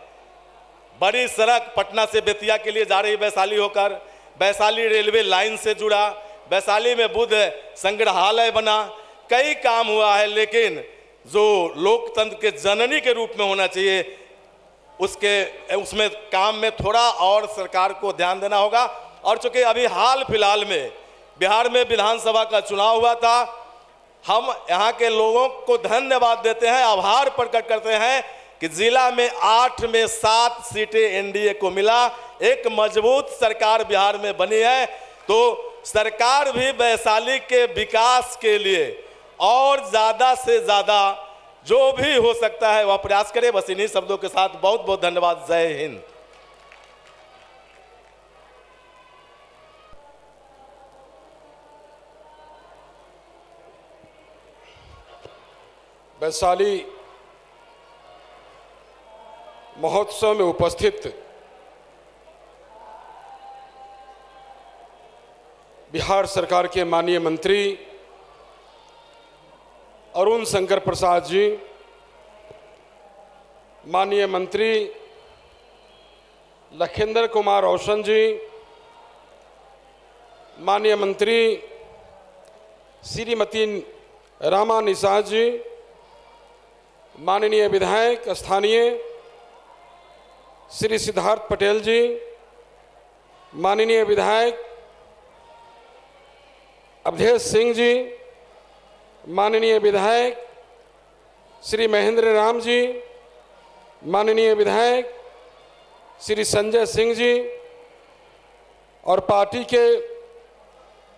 बड़ी सड़क पटना से बेतिया के लिए जा रही वैशाली होकर, वैशाली रेलवे लाइन से जुड़ा, वैशाली में बुद्ध संग्रहालय बना, कई काम हुआ है, लेकिन जो लोकतंत्र के जननी के रूप में होना चाहिए उसमें काम में थोड़ा और सरकार को ध्यान देना होगा। और चूंकि अभी हाल फिलहाल में बिहार में विधानसभा का चुनाव हुआ था, हम यहाँ के लोगों को धन्यवाद देते हैं, आभार प्रकट करते हैं कि जिला में 8 में 7 सीटें एनडीए को मिला, एक मजबूत सरकार बिहार में बनी है। तो सरकार भी वैशाली के विकास के लिए और ज़्यादा से ज़्यादा जो भी हो सकता है वह प्रयास करे। बस इन्हीं शब्दों के साथ बहुत बहुत धन्यवाद। जय हिंद। वैशाली महोत्सव में उपस्थित बिहार सरकार के माननीय मंत्री अरुण शंकर प्रसाद जी, माननीय मंत्री लखेंद्र कुमार रोशन जी, माननीय मंत्री श्रीमती रामा निषाद जी, माननीय विधायक स्थानीय श्री सिद्धार्थ पटेल जी, माननीय विधायक अवधेश सिंह जी, माननीय विधायक श्री महेंद्र राम जी, माननीय विधायक श्री संजय सिंह जी और पार्टी के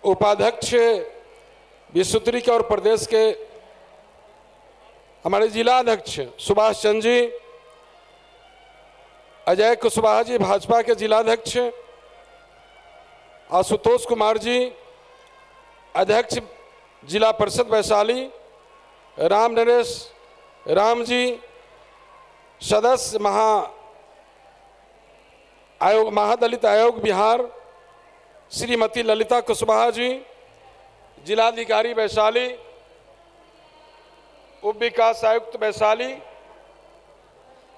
उपाध्यक्ष विश्वत्री के और प्रदेश के हमारे जिला अध्यक्ष सुभाष चंद्र जी, अजय कुशवाहा जी भाजपा के जिला अध्यक्ष, आशुतोष कुमार जी अध्यक्ष जिला परिषद वैशाली, राम नरेश राम जी सदस्य महादलित आयोग बिहार, श्रीमती ललिता कुशवाहा जी जिलाधिकारी वैशाली, उप विकास आयुक्त वैशाली,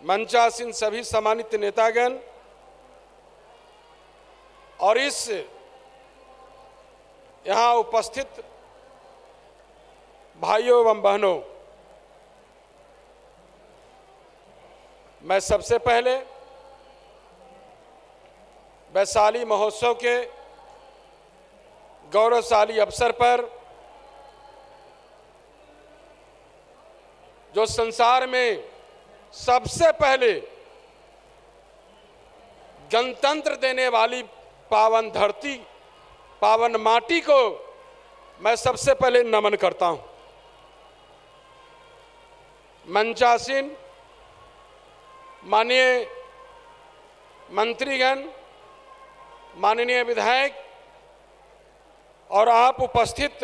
मंचासीन सभी सम्मानित नेतागण और इस यहाँ उपस्थित भाइयों एवं बहनों, मैं सबसे पहले वैशाली महोत्सव के गौरवशाली अवसर पर जो संसार में सबसे पहले गणतंत्र देने वाली पावन धरती, पावन माटी को मैं सबसे पहले नमन करता हूं। मंचासीन माननीय मंत्रीगण, माननीय विधायक और आप उपस्थित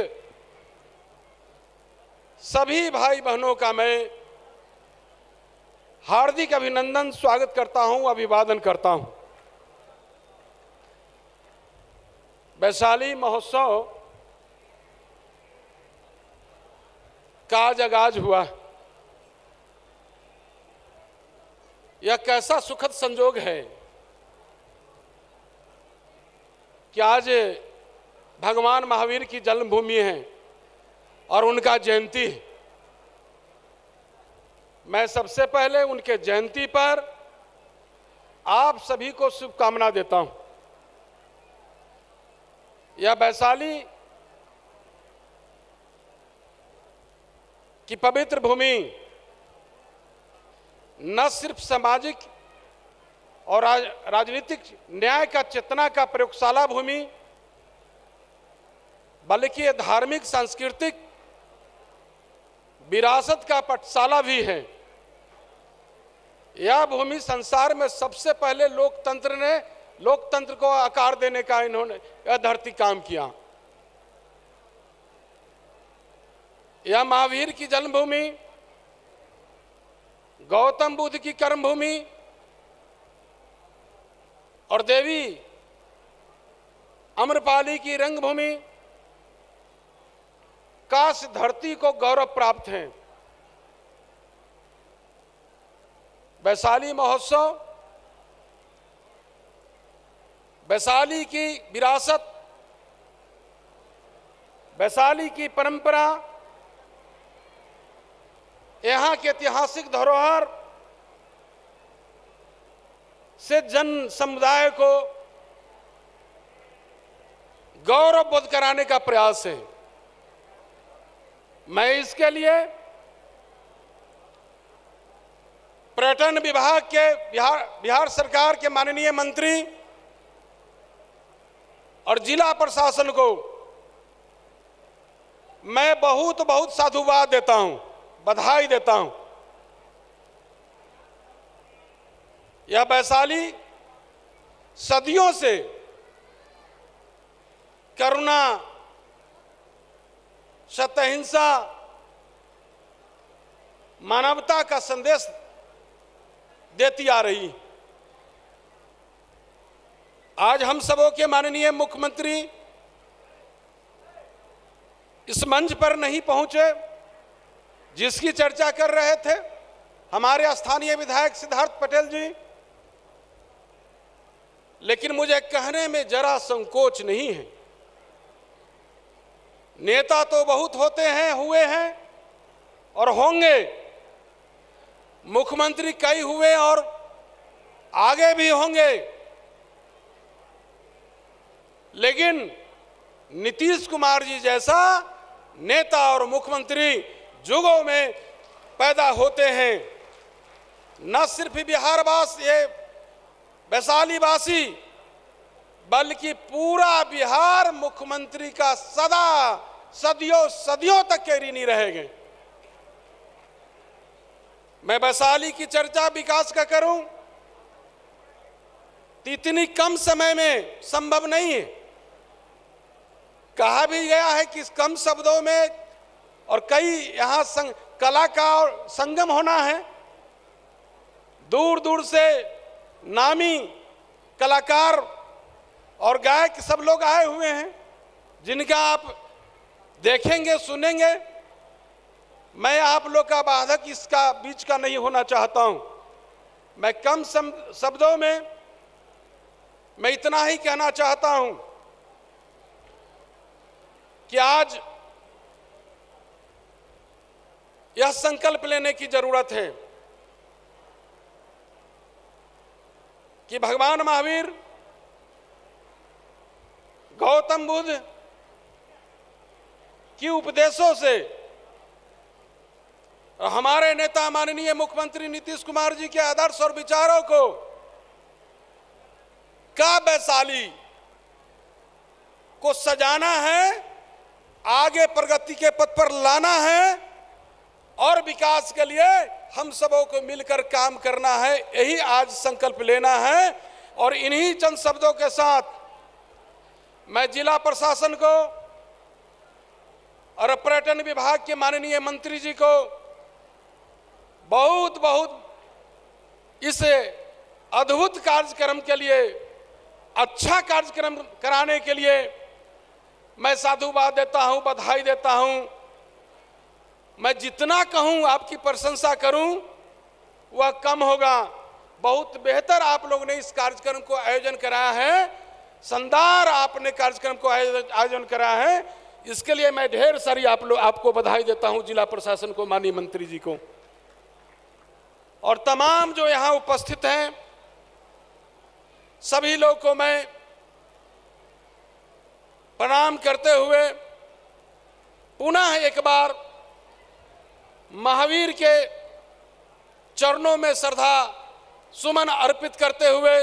सभी भाई बहनों का मैं हार्दिक अभिनंदन, स्वागत करता हूं, अभिवादन करता हूं। वैशाली महोत्सव का आज आगाज हुआ। यह कैसा सुखद संजोग है कि आज भगवान महावीर की जन्मभूमि है और उनका जयंती है। मैं सबसे पहले उनके जयंती पर आप सभी को शुभकामना देता हूं। यह वैशाली की पवित्र भूमि न सिर्फ सामाजिक और राजनीतिक न्याय का चेतना का प्रयोगशाला भूमि, बल्कि ये धार्मिक सांस्कृतिक विरासत का पाठशाला भी है। यह भूमि संसार में सबसे पहले लोकतंत्र को आकार देने का इन्होंने यह धरती काम किया। यह महावीर की जन्मभूमि, गौतम बुद्ध की कर्मभूमि और देवी अम्रपाली की रंगभूमि का इस धरती को गौरव प्राप्त है। वैशाली महोत्सव वैशाली की विरासत, वैशाली की परंपरा, यहाँ के ऐतिहासिक धरोहर से जन समुदाय को गौरव बोध कराने का प्रयास है। मैं इसके लिए पर्यटन विभाग के बिहार सरकार के माननीय मंत्री और जिला प्रशासन को मैं बहुत साधुवाद देता हूं, बधाई देता हूं। यह वैशाली सदियों से करुणा, सत्यहिंसा, मानवता का संदेश देती आ रही। आज हम सबों के माननीय मुख्यमंत्री इस मंच पर नहीं पहुंचे, जिसकी चर्चा कर रहे थे हमारे स्थानीय विधायक सिद्धार्थ पटेल जी, लेकिन मुझे कहने में जरा संकोच नहीं है। नेता तो बहुत होते हैं, हुए हैं और होंगे, मुख्यमंत्री कई हुए और आगे भी होंगे, लेकिन नीतीश कुमार जी जैसा नेता और मुख्यमंत्री युगों में पैदा होते हैं। न सिर्फ बिहारवासी, ये वैशालीवासी, बल्कि पूरा बिहार मुख्यमंत्री का सदियों तक के ऋणी रहेंगे। मैं वैशाली की चर्चा विकास का करूं तो इतनी कम समय में संभव नहीं है। कहा भी गया है कि कम शब्दों में और कई यहाँ कला का संगम होना है। दूर दूर से नामी कलाकार और गायक सब लोग आए हुए हैं, जिनका आप देखेंगे, सुनेंगे। मैं आप लोग का बाधक इसका बीच का नहीं होना चाहता हूं। मैं कम शब्दों में मैं इतना ही कहना चाहता हूं कि आज यह संकल्प लेने की जरूरत है कि भगवान महावीर, गौतम बुद्ध की उपदेशों से हमारे नेता माननीय मुख्यमंत्री नीतीश कुमार जी के आदर्श और विचारों को का वैशाली को सजाना है, आगे प्रगति के पथ पर लाना है और विकास के लिए हम सबों को मिलकर काम करना है। यही आज संकल्प लेना है। और इन्हीं चंद शब्दों के साथ मैं जिला प्रशासन को और पर्यटन विभाग के माननीय मंत्री जी को बहुत बहुत इस अद्भुत कार्यक्रम के लिए, अच्छा कार्यक्रम कराने के लिए मैं साधुवाद देता हूं, बधाई देता हूं। मैं जितना कहूं, आपकी प्रशंसा करूं, वह कम होगा। बहुत बेहतर आप लोगों ने इस कार्यक्रम को आयोजन कराया है, शानदार आपने कार्यक्रम को आयोजन कराया है। इसके लिए मैं ढेर सारी आपको बधाई देता हूं, जिला प्रशासन को, माननीय मंत्री जी को और तमाम जो यहां उपस्थित हैं सभी लोग को मैं प्रणाम करते हुए पुनः एक बार महावीर के चरणों में श्रद्धा सुमन अर्पित करते हुए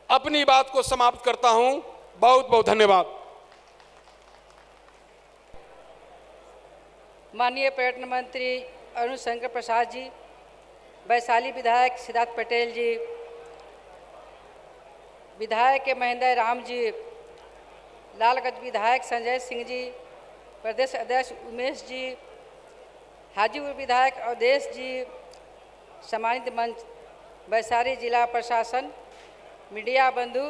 अपनी बात को समाप्त करता हूं। बहुत बहुत धन्यवाद। माननीय पर्यटन मंत्री अरुण शंकर प्रसाद जी, वैशाली विधायक सिद्धार्थ पटेल जी, विधायक महेंद्र राम जी, लालगंज विधायक संजय सिंह जी, प्रदेश अध्यक्ष उमेश जी, हाजीपुर विधायक अवधेश जी, सम्मानित मंच, वैशाली जिला प्रशासन, मीडिया बंधु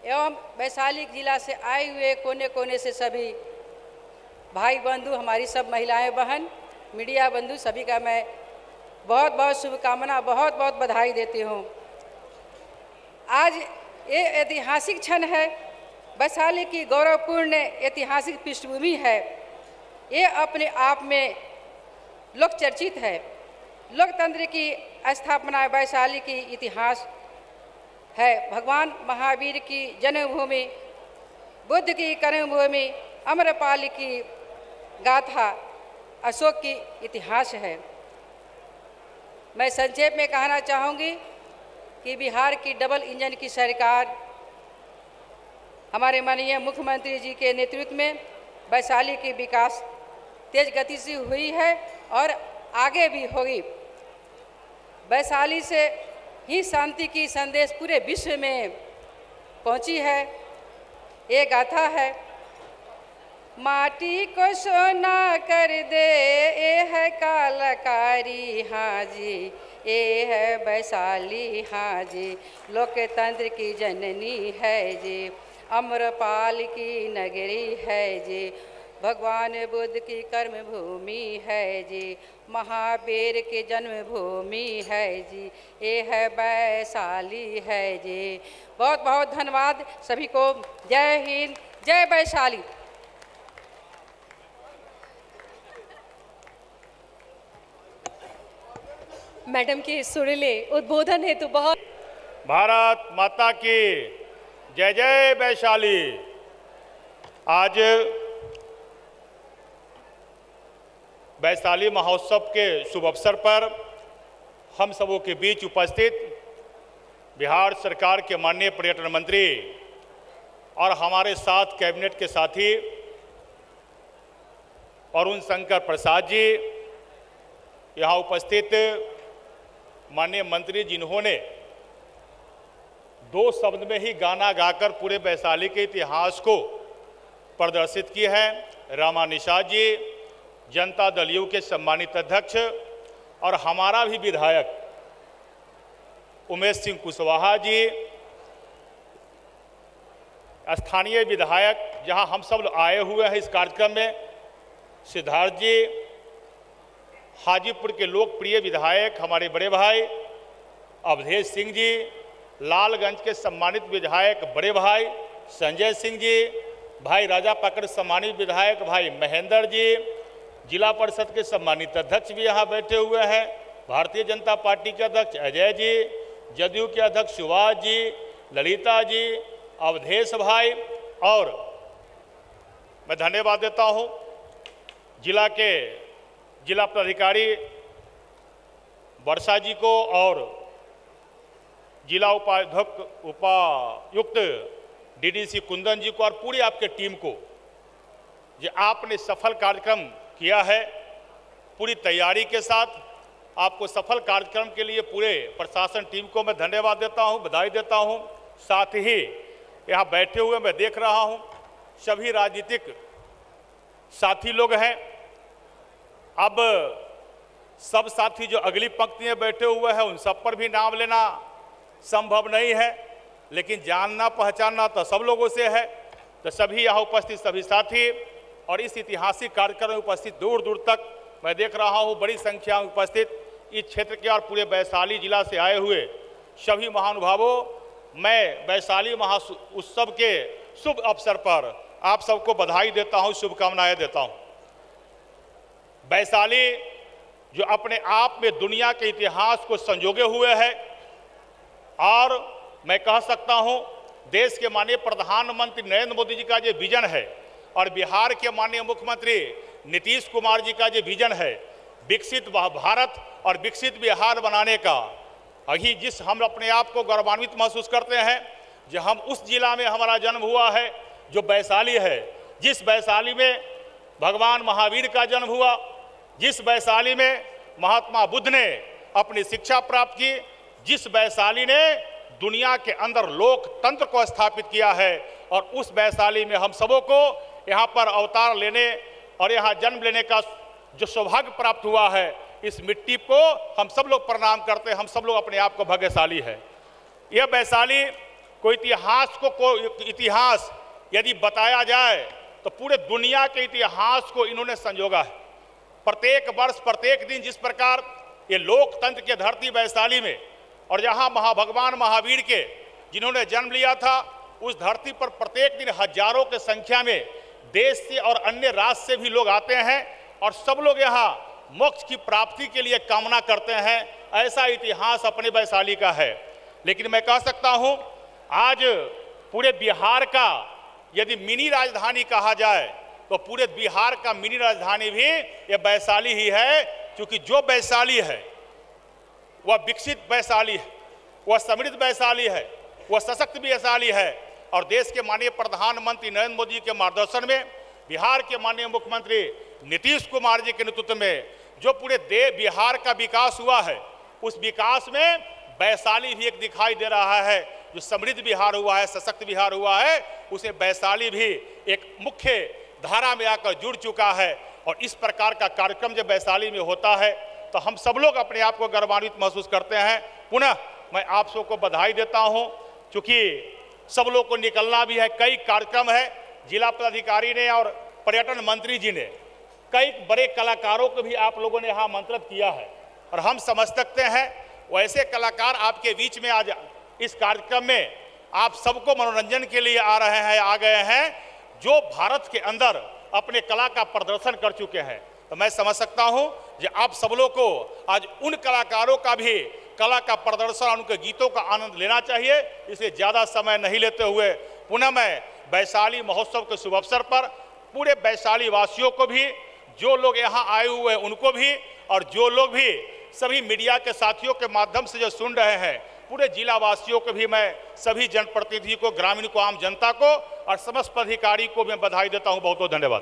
एवं वैशाली जिला से आए हुए कोने कोने से सभी भाई बंधु, हमारी सब महिलाएं बहन, मीडिया बंधु, सभी का मैं बहुत बहुत शुभकामना, बहुत बहुत बधाई देती हूँ। आज ये ऐतिहासिक क्षण है, वैशाली की गौरवपूर्ण ऐतिहासिक पृष्ठभूमि है। ये अपने आप में लोक चर्चित है। लोकतंत्र की स्थापना वैशाली की इतिहास है। भगवान महावीर की जन्मभूमि, बुद्ध की कर्मभूमि, अम्रपाली की गाथा, अशोक की इतिहास है। मैं संक्षेप में कहना चाहूँगी कि बिहार की डबल इंजन की सरकार हमारे माननीय मुख्यमंत्री जी के नेतृत्व में वैशाली की विकास तेज गति से हुई है और आगे भी होगी। वैशाली से ही शांति की संदेश पूरे विश्व में पहुंची है। ये गाथा है, माटी को सोना कर दे, ये है कलाकारी, हाँ जी, ये है वैशाली, हाँ जी, लोकतंत्र की जननी है जी, अम्रपाल की नगरी है जी, भगवान बुद्ध की कर्मभूमि है जी, महावीर की जन्मभूमि है जी, ये है वैशाली है जी। बहुत बहुत धन्यवाद सभी को। जय हिंद, जय वैशाली। मैडम के सुरीले उद्बोधन हेतु बहुत भारत माता की जय जय वैशाली। आज वैशाली महोत्सव के शुभ अवसर पर हम सबों के बीच उपस्थित बिहार सरकार के माननीय पर्यटन मंत्री और हमारे साथ कैबिनेट के साथी अरुण शंकर प्रसाद जी, यहाँ उपस्थित माननीय मंत्री जिन्होंने 2 शब्द में ही गाना गाकर पूरे वैशाली के इतिहास को प्रदर्शित की है, रामा निषाद जी, जनता दल यू के सम्मानित अध्यक्ष और हमारा भी विधायक उमेश सिंह कुशवाहा जी, स्थानीय विधायक जहां हम सब आए हुए हैं इस कार्यक्रम में, सिद्धार्थ जी, हाजीपुर के लोकप्रिय विधायक हमारे बड़े भाई अवधेश सिंह जी, लालगंज के सम्मानित विधायक बड़े भाई संजय सिंह जी, भाई राजा पकड़ सम्मानित विधायक भाई महेंद्र जी, जिला परिषद के सम्मानित अध्यक्ष भी यहाँ बैठे हुए हैं, भारतीय जनता पार्टी के अध्यक्ष अजय जी, जदयू के अध्यक्ष सुभाष जी, ललिता जी, अवधेश भाई, और मैं धन्यवाद देता हूँ जिला पदाधिकारी वर्षा जी को और जिला उपायुक्त डीडीसी कुंदन जी को और पूरी आपके टीम को, जो आपने सफल कार्यक्रम किया है पूरी तैयारी के साथ। आपको सफल कार्यक्रम के लिए पूरे प्रशासन टीम को मैं धन्यवाद देता हूं, बधाई देता हूं। साथ ही यहाँ बैठे हुए मैं देख रहा हूँ सभी राजनीतिक साथी लोग हैं। अब सब साथी जो अगली पंक्ति में बैठे हुए हैं उन सब पर भी नाम लेना संभव नहीं है, लेकिन जानना पहचानना तो सब लोगों से है। तो सभी यहाँ उपस्थित सभी साथी और इस ऐतिहासिक कार्यक्रम में उपस्थित दूर दूर तक मैं देख रहा हूँ बड़ी संख्या में उपस्थित इस क्षेत्र के और पूरे वैशाली जिला से आए हुए सभी महानुभावों, मैं वैशाली उत्सव के शुभ अवसर पर आप सबको बधाई देता हूँ, शुभकामनाएं देता हूँ। वैशाली जो अपने आप में दुनिया के इतिहास को संजोगे हुए है और मैं कह सकता हूँ देश के माननीय प्रधानमंत्री नरेंद्र मोदी जी का जो विजन है और बिहार के माननीय मुख्यमंत्री नीतीश कुमार जी का जो विजन है विकसित भारत और विकसित बिहार बनाने का, अभी जिस हम अपने आप को गौरवान्वित महसूस करते हैं जो हम उस जिला में हमारा जन्म हुआ है जो वैशाली है, जिस वैशाली में भगवान महावीर का जन्म हुआ, जिस वैशाली में महात्मा बुद्ध ने अपनी शिक्षा प्राप्त की, जिस वैशाली ने दुनिया के अंदर लोकतंत्र को स्थापित किया है और उस वैशाली में हम सबों को यहाँ पर अवतार लेने और यहाँ जन्म लेने का जो सौभाग्य प्राप्त हुआ है, इस मिट्टी को हम सब लोग प्रणाम करते हैं, हम सब लोग अपने आप को भाग्यशाली है। यह वैशाली को इतिहास यदि बताया जाए तो पूरे दुनिया के इतिहास को इन्होंने संजोगा है। प्रत्येक वर्ष प्रत्येक दिन जिस प्रकार ये लोकतंत्र की धरती वैशाली में और जहाँ भगवान महावीर के जिन्होंने जन्म लिया था उस धरती पर प्रत्येक दिन हजारों की संख्या में देश से और अन्य राज्य से भी लोग आते हैं और सब लोग यहाँ मोक्ष की प्राप्ति के लिए कामना करते हैं। ऐसा इतिहास अपने वैशाली का है। लेकिन मैं कह सकता हूँ आज पूरे बिहार का यदि मिनी राजधानी कहा जाए तो पूरे बिहार का मिनी राजधानी भी ये वैशाली ही है, क्योंकि जो वैशाली है वह विकसित वैशाली है, वह समृद्ध वैशाली है, वह सशक्त वैशाली है। और देश के माननीय प्रधानमंत्री नरेंद्र मोदी के मार्गदर्शन में बिहार के माननीय मुख्यमंत्री नीतीश कुमार जी के नेतृत्व में जो पूरे बिहार का विकास हुआ है, उस विकास में वैशाली भी एक दिखाई दे रहा है। जो समृद्ध बिहार हुआ है, सशक्त बिहार हुआ है, उसे वैशाली भी एक मुख्य धारा में आकर जुड़ चुका है। और इस प्रकार का कार्यक्रम जब वैशाली में होता है तो हम सब लोग अपने आप को गौरवान्वित महसूस करते हैं। पुनः मैं आप सबको बधाई देता हूं, क्योंकि सब लोग को निकलना भी है। कई कार्यक्रम है, जिला पदाधिकारी ने और पर्यटन मंत्री जी ने कई बड़े कलाकारों को भी आप लोगों ने यहाँ आमंत्रित किया है और हम समझ सकते हैं वैसे कलाकार आपके बीच में आज इस कार्यक्रम में आप सबको मनोरंजन के लिए आ गए हैं जो भारत के अंदर अपने कला का प्रदर्शन कर चुके हैं। तो मैं समझ सकता हूं कि आप सब लोग को आज उन कलाकारों का भी कला का प्रदर्शन और उनके गीतों का आनंद लेना चाहिए। इसलिए ज़्यादा समय नहीं लेते हुए पुनः मैं वैशाली महोत्सव के शुभ अवसर पर पूरे वैशाली वासियों को भी, जो लोग यहाँ आए हुए हैं उनको भी, और जो लोग भी सभी मीडिया के साथियों के माध्यम से जो सुन रहे हैं, पूरे जिला वासियों को भी मैं, सभी जनप्रतिनिधि को, ग्रामीण को, आम जनता को और समस्त पदाधिकारी को मैं बधाई देता हूँ। बहुत बहुत धन्यवाद।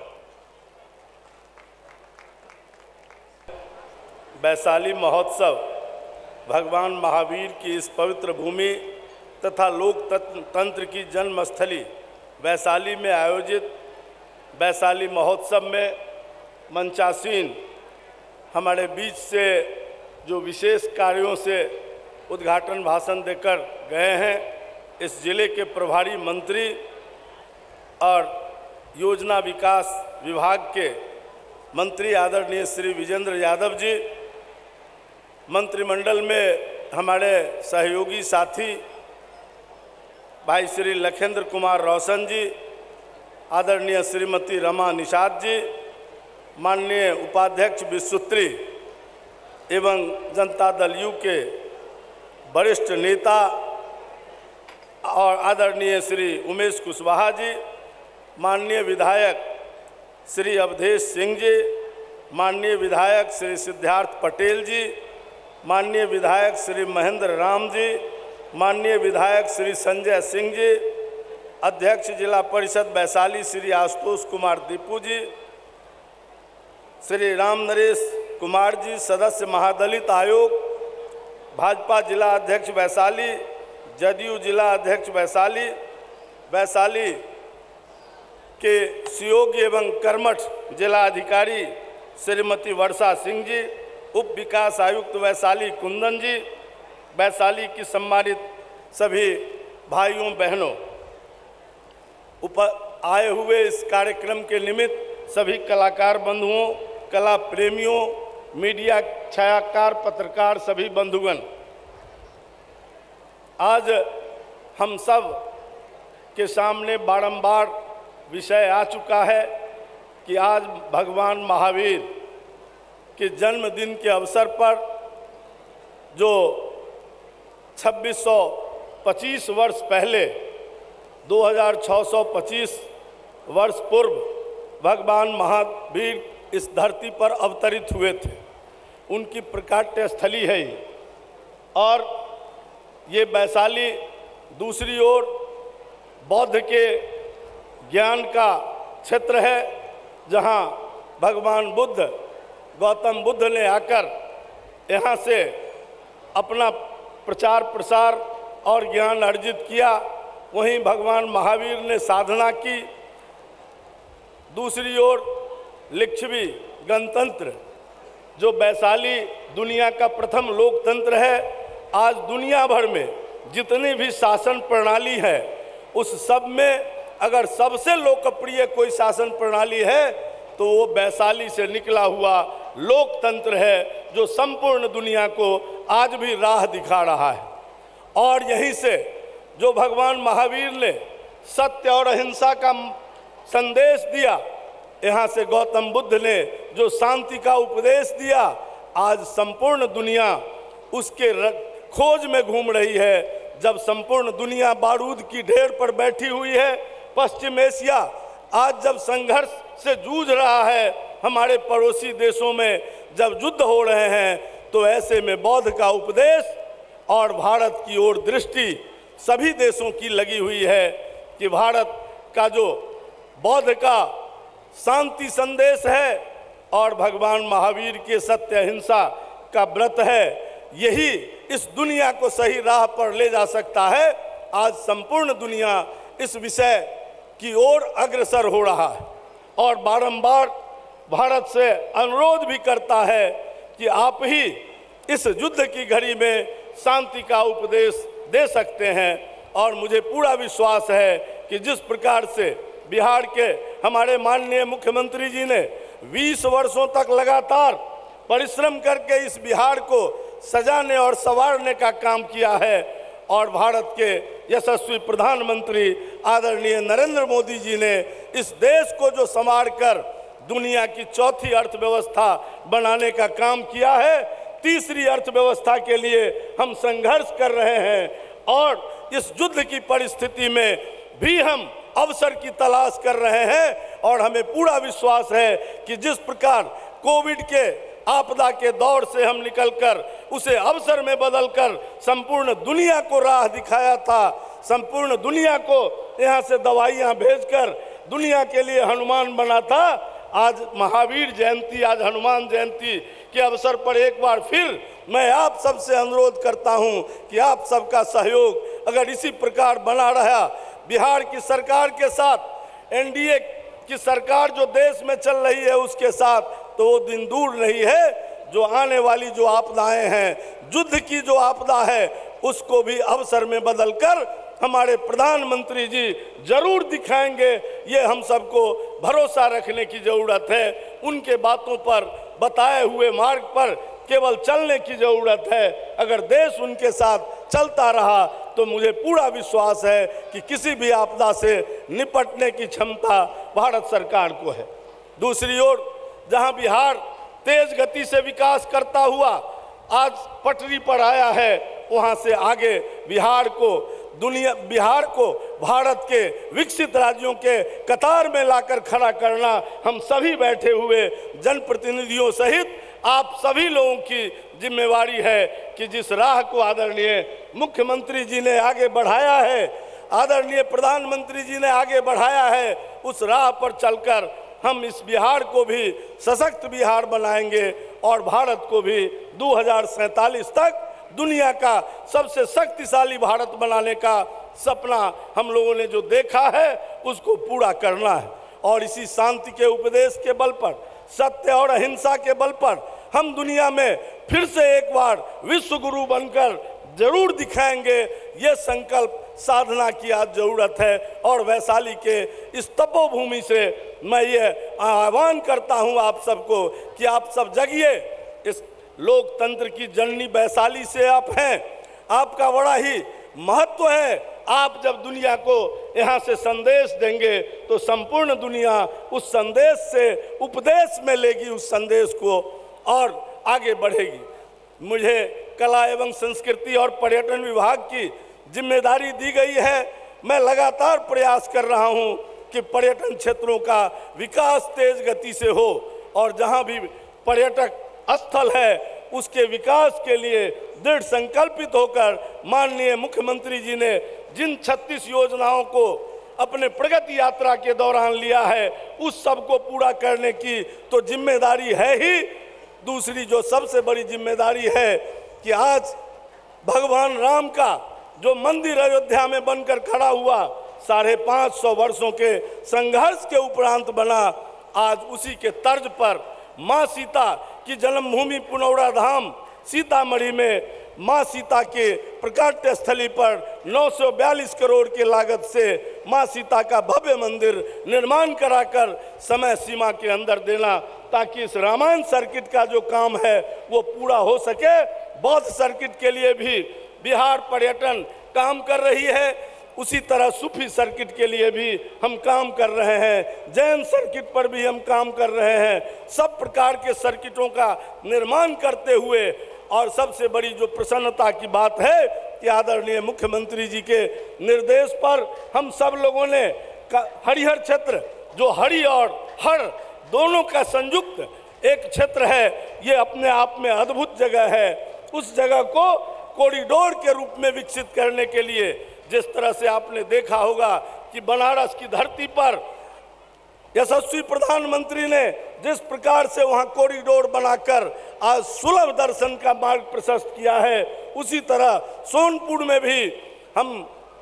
वैशाली महोत्सव भगवान महावीर की इस पवित्र भूमि तथा लोकतंत्र की जन्मस्थली वैशाली में आयोजित वैशाली महोत्सव में मंचासीन हमारे बीच से जो विशेष कार्यों से उद्घाटन भाषण देकर गए हैं, इस जिले के प्रभारी मंत्री और योजना विकास विभाग के मंत्री आदरणीय श्री विजेंद्र यादव जी, मंत्रिमंडल में हमारे सहयोगी साथी भाई श्री लखेंद्र कुमार रोशन जी, आदरणीय श्रीमती रमा निषाद जी, माननीय उपाध्यक्ष विश्वत्री एवं जनता दल यू के वरिष्ठ नेता और आदरणीय श्री उमेश कुशवाहा जी, माननीय विधायक श्री अवधेश सिंह जी, माननीय विधायक श्री सिद्धार्थ पटेल जी, माननीय विधायक श्री महेंद्र राम जी, माननीय विधायक श्री संजय सिंह जी, अध्यक्ष जिला परिषद वैशाली श्री आशुतोष कुमार दीपू जी, श्री राम नरेश कुमार जी, सदस्य महादलित आयोग, भाजपा जिला अध्यक्ष वैशाली जदयू जिला अध्यक्ष वैशाली, वैशाली के सुयोग्य एवं कर्मठ जिला अधिकारी श्रीमती वर्षा सिंह जी, उप विकास आयुक्त वैशाली कुंदन जी, वैशाली की सम्मानित सभी भाइयों बहनों, आए हुए इस कार्यक्रम के निमित्त सभी कलाकार बंधुओं, कला प्रेमियों, मीडिया छायाकार, पत्रकार, सभी बंधुगण, आज हम सब के सामने बारंबार विषय आ चुका है कि आज भगवान महावीर के जन्मदिन के अवसर पर जो 2625 वर्ष पहले 2625 वर्ष पूर्व भगवान महावीर इस धरती पर अवतरित हुए थे, उनकी प्रकाट्य स्थली है ये। और ये वैशाली दूसरी ओर बौद्ध के ज्ञान का क्षेत्र है, जहाँ भगवान बुद्ध, गौतम बुद्ध ने आकर यहाँ से अपना प्रचार प्रसार और ज्ञान अर्जित किया। वहीं भगवान महावीर ने साधना की। दूसरी ओर लिच्छवी गणतंत्र, जो वैशाली दुनिया का प्रथम लोकतंत्र है, आज दुनिया भर में जितनी भी शासन प्रणाली है उस सब में अगर सबसे लोकप्रिय कोई शासन प्रणाली है तो वो वैशाली से निकला हुआ लोकतंत्र है, जो संपूर्ण दुनिया को आज भी राह दिखा रहा है। और यहीं से जो भगवान महावीर ने सत्य और अहिंसा का संदेश दिया, यहाँ से गौतम बुद्ध ने जो शांति का उपदेश दिया, आज संपूर्ण दुनिया उसके खोज में घूम रही है। जब संपूर्ण दुनिया बारूद की ढेर पर बैठी हुई है, पश्चिम एशिया आज जब संघर्ष से जूझ रहा है, हमारे पड़ोसी देशों में जब युद्ध हो रहे हैं, तो ऐसे में बौद्ध का उपदेश और भारत की ओर दृष्टि सभी देशों की लगी हुई है कि भारत का जो बौद्ध का शांति संदेश है और भगवान महावीर के सत्य अहिंसा का व्रत है, यही इस दुनिया को सही राह पर ले जा सकता है। आज संपूर्ण दुनिया इस विषय की ओर अग्रसर हो रहा है और बारंबार भारत से अनुरोध भी करता है कि आप ही इस युद्ध की घड़ी में शांति का उपदेश दे सकते हैं। और मुझे पूरा विश्वास है कि जिस प्रकार से बिहार के हमारे माननीय मुख्यमंत्री जी ने 20 वर्षों तक लगातार परिश्रम करके इस बिहार को सजाने और संवारने का काम किया है, और भारत के यशस्वी प्रधानमंत्री आदरणीय नरेंद्र मोदी जी ने इस देश को जो संवार कर दुनिया की चौथी अर्थव्यवस्था बनाने का काम किया है, तीसरी अर्थव्यवस्था के लिए हम संघर्ष कर रहे हैं। और इस युद्ध की परिस्थिति में भी हम अवसर की तलाश कर रहे हैं और हमें पूरा विश्वास है कि जिस प्रकार कोविड के आपदा के दौर से हम निकलकर उसे अवसर में बदलकर संपूर्ण दुनिया को राह दिखाया था, संपूर्ण दुनिया को यहाँ से दवाइयाँ भेजकर दुनिया के लिए हनुमान बना था। आज महावीर जयंती, आज हनुमान जयंती के अवसर पर एक बार फिर मैं आप सबसे अनुरोध करता हूँ कि आप सबका सहयोग अगर इसी प्रकार बना रहा, बिहार की सरकार के साथ एनडीए की सरकार जो देश में चल रही है उसके साथ, तो वो दिन दूर नहीं है जो आने वाली जो आपदाएं हैं, युद्ध की जो आपदा है, उसको भी अवसर में बदलकर हमारे प्रधानमंत्री जी जरूर दिखाएंगे। ये हम सबको भरोसा रखने की ज़रूरत है। उनके बातों पर, बताए हुए मार्ग पर केवल चलने की ज़रूरत है। अगर देश उनके साथ चलता रहा तो मुझे पूरा विश्वास है कि किसी भी आपदा से निपटने की क्षमता भारत सरकार को है। दूसरी ओर जहां बिहार तेज गति से विकास करता हुआ आज पटरी पर आया है, वहां से आगे बिहार को भारत के विकसित राज्यों के कतार में लाकर खड़ा करना हम सभी बैठे हुए जनप्रतिनिधियों सहित आप सभी लोगों की जिम्मेवारी है कि जिस राह को आदरणीय मुख्यमंत्री जी ने आगे बढ़ाया है, आदरणीय प्रधानमंत्री जी ने आगे बढ़ाया है, उस राह पर चलकर हम इस बिहार को भी सशक्त बिहार बनाएंगे और भारत को भी 2047 तक दुनिया का सबसे शक्तिशाली भारत बनाने का सपना हम लोगों ने जो देखा है उसको पूरा करना है। और इसी शांति के उपदेश के बल पर, सत्य और अहिंसा के बल पर हम दुनिया में फिर से एक बार विश्व गुरु बनकर जरूर दिखाएंगे। ये संकल्प साधना की आज जरूरत है। और वैशाली के इस तपोभूमि से मैं ये आह्वान करता हूँ आप सबको कि आप सब जगिए। इस लोकतंत्र की जननी वैशाली से आप हैं, आपका बड़ा ही महत्व है। आप जब दुनिया को यहाँ से संदेश देंगे तो संपूर्ण दुनिया उस संदेश से उपदेश में लेगी, उस संदेश को, और आगे बढ़ेगी। मुझे कला एवं संस्कृति और पर्यटन विभाग की जिम्मेदारी दी गई है। मैं लगातार प्रयास कर रहा हूँ कि पर्यटन क्षेत्रों का विकास तेज गति से हो, और जहाँ भी पर्यटक स्थल है उसके विकास के लिए दृढ़ संकल्पित होकर माननीय मुख्यमंत्री जी ने जिन 36 योजनाओं को अपने प्रगति यात्रा के दौरान लिया है उस सब को पूरा करने की तो जिम्मेदारी है ही। दूसरी जो सबसे बड़ी जिम्मेदारी है कि आज भगवान राम का जो मंदिर अयोध्या में बनकर खड़ा हुआ 550 वर्षों के संघर्ष के उपरांत बना, आज उसी के तर्ज पर माँ सीता की जन्मभूमि पुनौरा धाम सीतामढ़ी में माँ सीता के प्रकाट्य स्थली पर 942 करोड़ की लागत से माँ सीता का भव्य मंदिर निर्माण कराकर समय सीमा के अंदर देना, ताकि इस रामायण सर्किट का जो काम है वो पूरा हो सके। बौद्ध सर्किट के लिए भी बिहार पर्यटन काम कर रही है, उसी तरह सूफी सर्किट के लिए भी हम काम कर रहे हैं, जैन सर्किट पर भी हम काम कर रहे हैं। सब प्रकार के सर्किटों का निर्माण करते हुए, और सबसे बड़ी जो प्रसन्नता की बात है कि आदरणीय मुख्यमंत्री जी के निर्देश पर हम सब लोगों ने हरिहर क्षेत्र, जो हरि और हर दोनों का संयुक्त एक क्षेत्र है, ये अपने आप में अद्भुत जगह है। उस जगह को कॉरिडोर के रूप में विकसित करने के लिए, जिस तरह से आपने देखा होगा कि बनारस की धरती पर यशस्वी प्रधानमंत्री ने जिस प्रकार से वहां कॉरिडोर बनाकर आज सुलभ दर्शन का मार्ग प्रशस्त किया है, उसी तरह सोनपुर में भी हम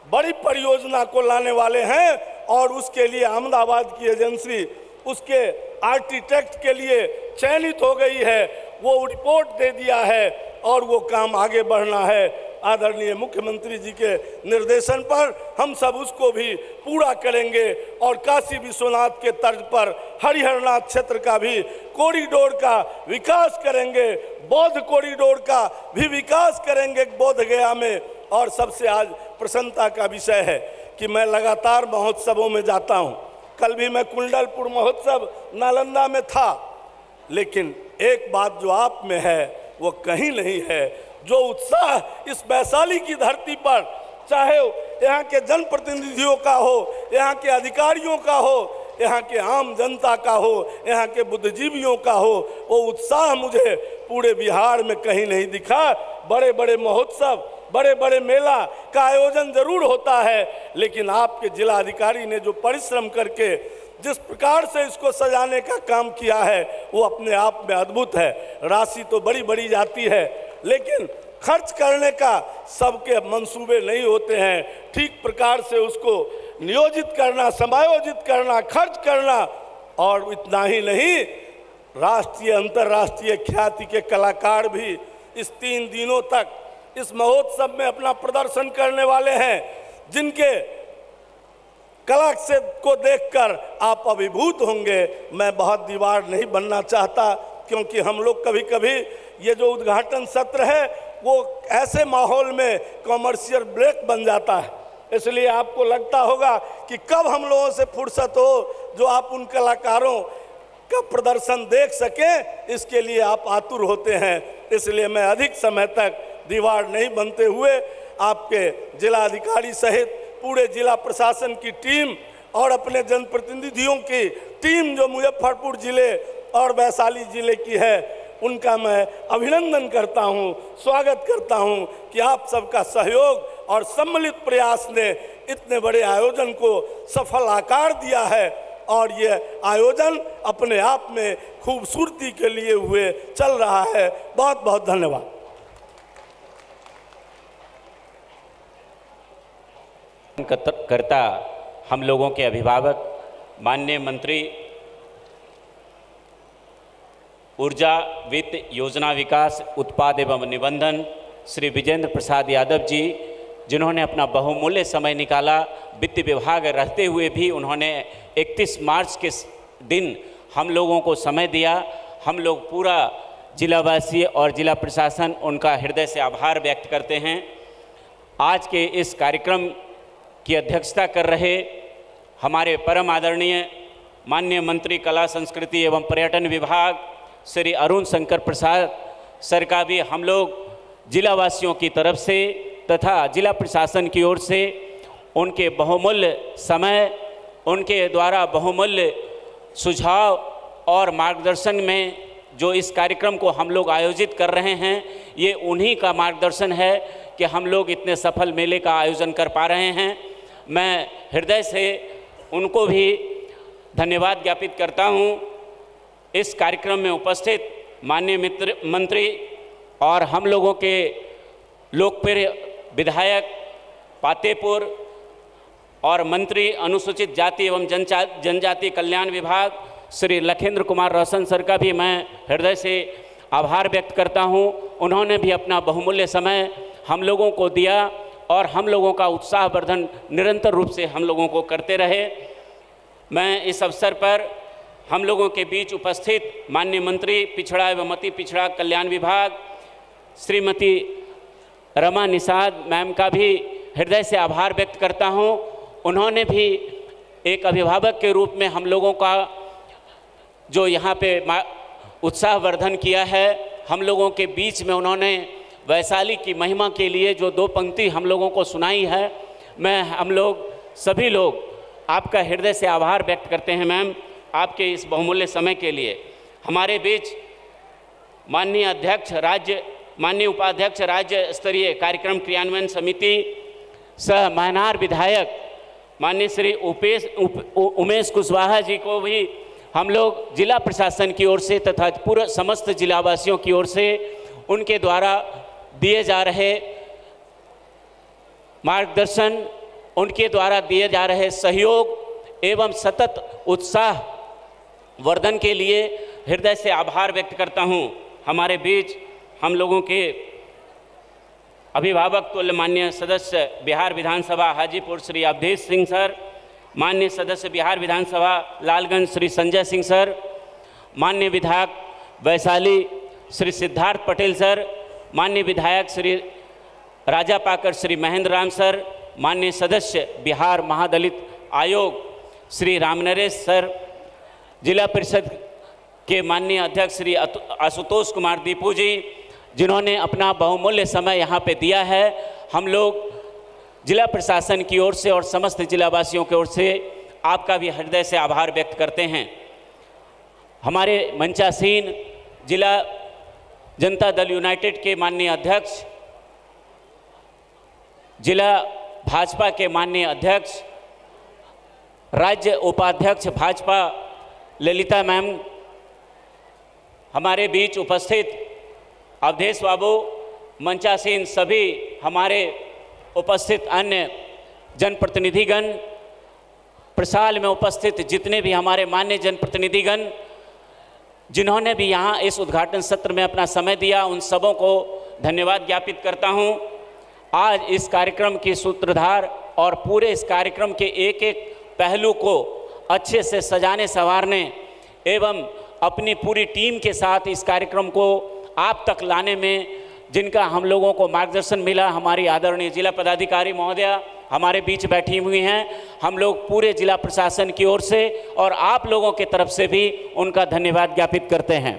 बड़ी परियोजना को लाने वाले हैं। और उसके लिए अहमदाबाद की एजेंसी उसके आर्किटेक्ट के लिए चयनित हो गई है, वो रिपोर्ट दे दिया है और वो काम आगे बढ़ना है। आदरणीय मुख्यमंत्री जी के निर्देशन पर हम सब उसको भी पूरा करेंगे और काशी विश्वनाथ के तर्ज पर हरिहरनाथ क्षेत्र का भी कॉरिडोर का विकास करेंगे, बौद्ध कॉरिडोर का भी विकास करेंगे बोध गया में। और सबसे आज प्रसन्नता का विषय है कि मैं लगातार महोत्सवों में जाता हूँ। कल भी मैं कुंडलपुर महोत्सव नालंदा में था, लेकिन एक बात जो आप में है वो कहीं नहीं है। जो उत्साह इस वैशाली की धरती पर, चाहे यहाँ के जनप्रतिनिधियों का हो, यहाँ के अधिकारियों का हो, यहाँ के आम जनता का हो, यहाँ के बुद्धिजीवियों का हो, वो उत्साह मुझे पूरे बिहार में कहीं नहीं दिखा। बड़े बड़े महोत्सव, बड़े बड़े मेला का आयोजन जरूर होता है, लेकिन आपके जिला अधिकारी ने जो परिश्रम करके जिस प्रकार से इसको सजाने का काम किया है वो अपने आप में अद्भुत है। राशि तो बड़ी बड़ी जाती है, लेकिन खर्च करने का सबके मंसूबे नहीं होते हैं। ठीक प्रकार से उसको नियोजित करना, समायोजित करना, खर्च करना, और इतना ही नहीं, राष्ट्रीय अंतर्राष्ट्रीय ख्याति के कलाकार भी इस 3 दिनों तक इस महोत्सव में अपना प्रदर्शन करने वाले हैं, जिनके कला से को देखकर आप अभिभूत होंगे। मैं बहुत दीवार नहीं बनना चाहता, क्योंकि हम लोग कभी कभी ये जो उद्घाटन सत्र है वो ऐसे माहौल में कॉमर्शियल ब्रेक बन जाता है, इसलिए आपको लगता होगा कि कब हम लोगों से फुर्सत हो जो आप उन कलाकारों का प्रदर्शन देख सकें, इसके लिए आप आतुर होते हैं। इसलिए मैं अधिक समय तक दीवार नहीं बनते हुए आपके जिला अधिकारी सहित पूरे जिला प्रशासन की टीम और अपने जनप्रतिनिधियों की टीम जो मुजफ्फरपुर जिले और वैशाली जिले की है, उनका मैं अभिनंदन करता हूं, स्वागत करता हूं कि आप सबका सहयोग और सम्मिलित प्रयास ने इतने बड़े आयोजन को सफल आकार दिया है। और ये आयोजन अपने आप में खूबसूरती के लिए हुए चल रहा है। बहुत बहुत धन्यवाद। करता हम लोगों के अभिभावक माननीय मंत्री ऊर्जा वित्त योजना विकास उत्पाद एवं निबंधन श्री विजेंद्र प्रसाद यादव जी, जिन्होंने अपना बहुमूल्य समय निकाला, वित्त विभाग रहते हुए भी उन्होंने 31 मार्च के दिन हम लोगों को समय दिया। हम लोग पूरा जिलावासी और जिला प्रशासन उनका हृदय से आभार व्यक्त करते हैं। आज के इस कार्यक्रम की अध्यक्षता कर रहे हमारे परम आदरणीय माननीय मंत्री कला संस्कृति एवं पर्यटन विभाग श्री अरुण शंकर प्रसाद सर का भी हम लोग जिलावासियों की तरफ से तथा जिला प्रशासन की ओर से उनके बहुमूल्य समय, उनके द्वारा बहुमूल्य सुझाव और मार्गदर्शन में जो इस कार्यक्रम को हम लोग आयोजित कर रहे हैं, ये उन्हीं का मार्गदर्शन है कि हम लोग इतने सफल मेले का आयोजन कर पा रहे हैं। मैं हृदय से उनको भी धन्यवाद ज्ञापित करता हूँ। इस कार्यक्रम में उपस्थित माननीय मंत्री और हम लोगों के लोकप्रिय विधायक पातेपुर और मंत्री अनुसूचित जाति एवं जनजाति कल्याण विभाग श्री लखेंद्र कुमार रोशन सर का भी मैं हृदय से आभार व्यक्त करता हूं। उन्होंने भी अपना बहुमूल्य समय हम लोगों को दिया और हम लोगों का उत्साहवर्धन निरंतर रूप से हम लोगों को करते रहे। मैं इस अवसर पर हम लोगों के बीच उपस्थित माननीय मंत्री पिछड़ा एवं अति पिछड़ा कल्याण विभाग श्रीमती रमा निषाद मैम का भी हृदय से आभार व्यक्त करता हूं। उन्होंने भी एक अभिभावक के रूप में हम लोगों का जो यहाँ पे उत्साहवर्धन किया है, हम लोगों के बीच में उन्होंने वैशाली की महिमा के लिए जो 2 पंक्ति हम लोगों को सुनाई है, हम लोग सभी लोग आपका हृदय से आभार व्यक्त करते हैं मैम, आपके इस बहुमूल्य समय के लिए। हमारे बीच माननीय उपाध्यक्ष राज्य स्तरीय कार्यक्रम क्रियान्वयन समिति सह महनार विधायक माननीय श्री उमेश कुशवाहा जी को भी हम लोग जिला प्रशासन की ओर से तथा पूरे समस्त जिलावासियों की ओर से उनके द्वारा दिए जा रहे मार्गदर्शन, उनके द्वारा दिए जा रहे सहयोग एवं सतत उत्साह वर्धन के लिए हृदय से आभार व्यक्त करता हूं। हमारे बीच हम लोगों के अभिभावक तुल्य माननीय सदस्य बिहार विधानसभा हाजीपुर श्री अवधेश सिंह सर, माननीय सदस्य बिहार विधानसभा लालगंज श्री संजय सिंह सर, माननीय विधायक वैशाली श्री सिद्धार्थ पटेल सर, माननीय विधायक श्री राजा पाकर श्री महेंद्र राम सर, माननीय सदस्य बिहार महादलित आयोग श्री रामनरेश सर, जिला परिषद के माननीय अध्यक्ष श्री आशुतोष कुमार दीपू जी, जिन्होंने अपना बहुमूल्य समय यहाँ पे दिया है। हम लोग जिला प्रशासन की ओर से और समस्त जिलावासियों की ओर से आपका भी हृदय से आभार व्यक्त करते हैं। हमारे मंचासीन जिला जनता दल यूनाइटेड के माननीय अध्यक्ष, जिला भाजपा के माननीय अध्यक्ष, राज्य उपाध्यक्ष भाजपा ललिता मैम, हमारे बीच उपस्थित अवधेश बाबू, मंचासीन सभी हमारे उपस्थित अन्य जनप्रतिनिधिगण, प्रसाल में उपस्थित जितने भी हमारे मान्य जनप्रतिनिधिगण जिन्होंने भी यहाँ इस उद्घाटन सत्र में अपना समय दिया, उन सबों को धन्यवाद ज्ञापित करता हूँ। आज इस कार्यक्रम की सूत्रधार और पूरे इस कार्यक्रम के एक एक पहलू को अच्छे से सजाने संवारने एवं अपनी पूरी टीम के साथ इस कार्यक्रम को आप तक लाने में जिनका हम लोगों को मार्गदर्शन मिला, हमारी आदरणीय जिला पदाधिकारी महोदया हमारे बीच बैठी हुई हैं। हम लोग पूरे जिला प्रशासन की ओर से और आप लोगों की तरफ से भी उनका धन्यवाद ज्ञापित करते हैं।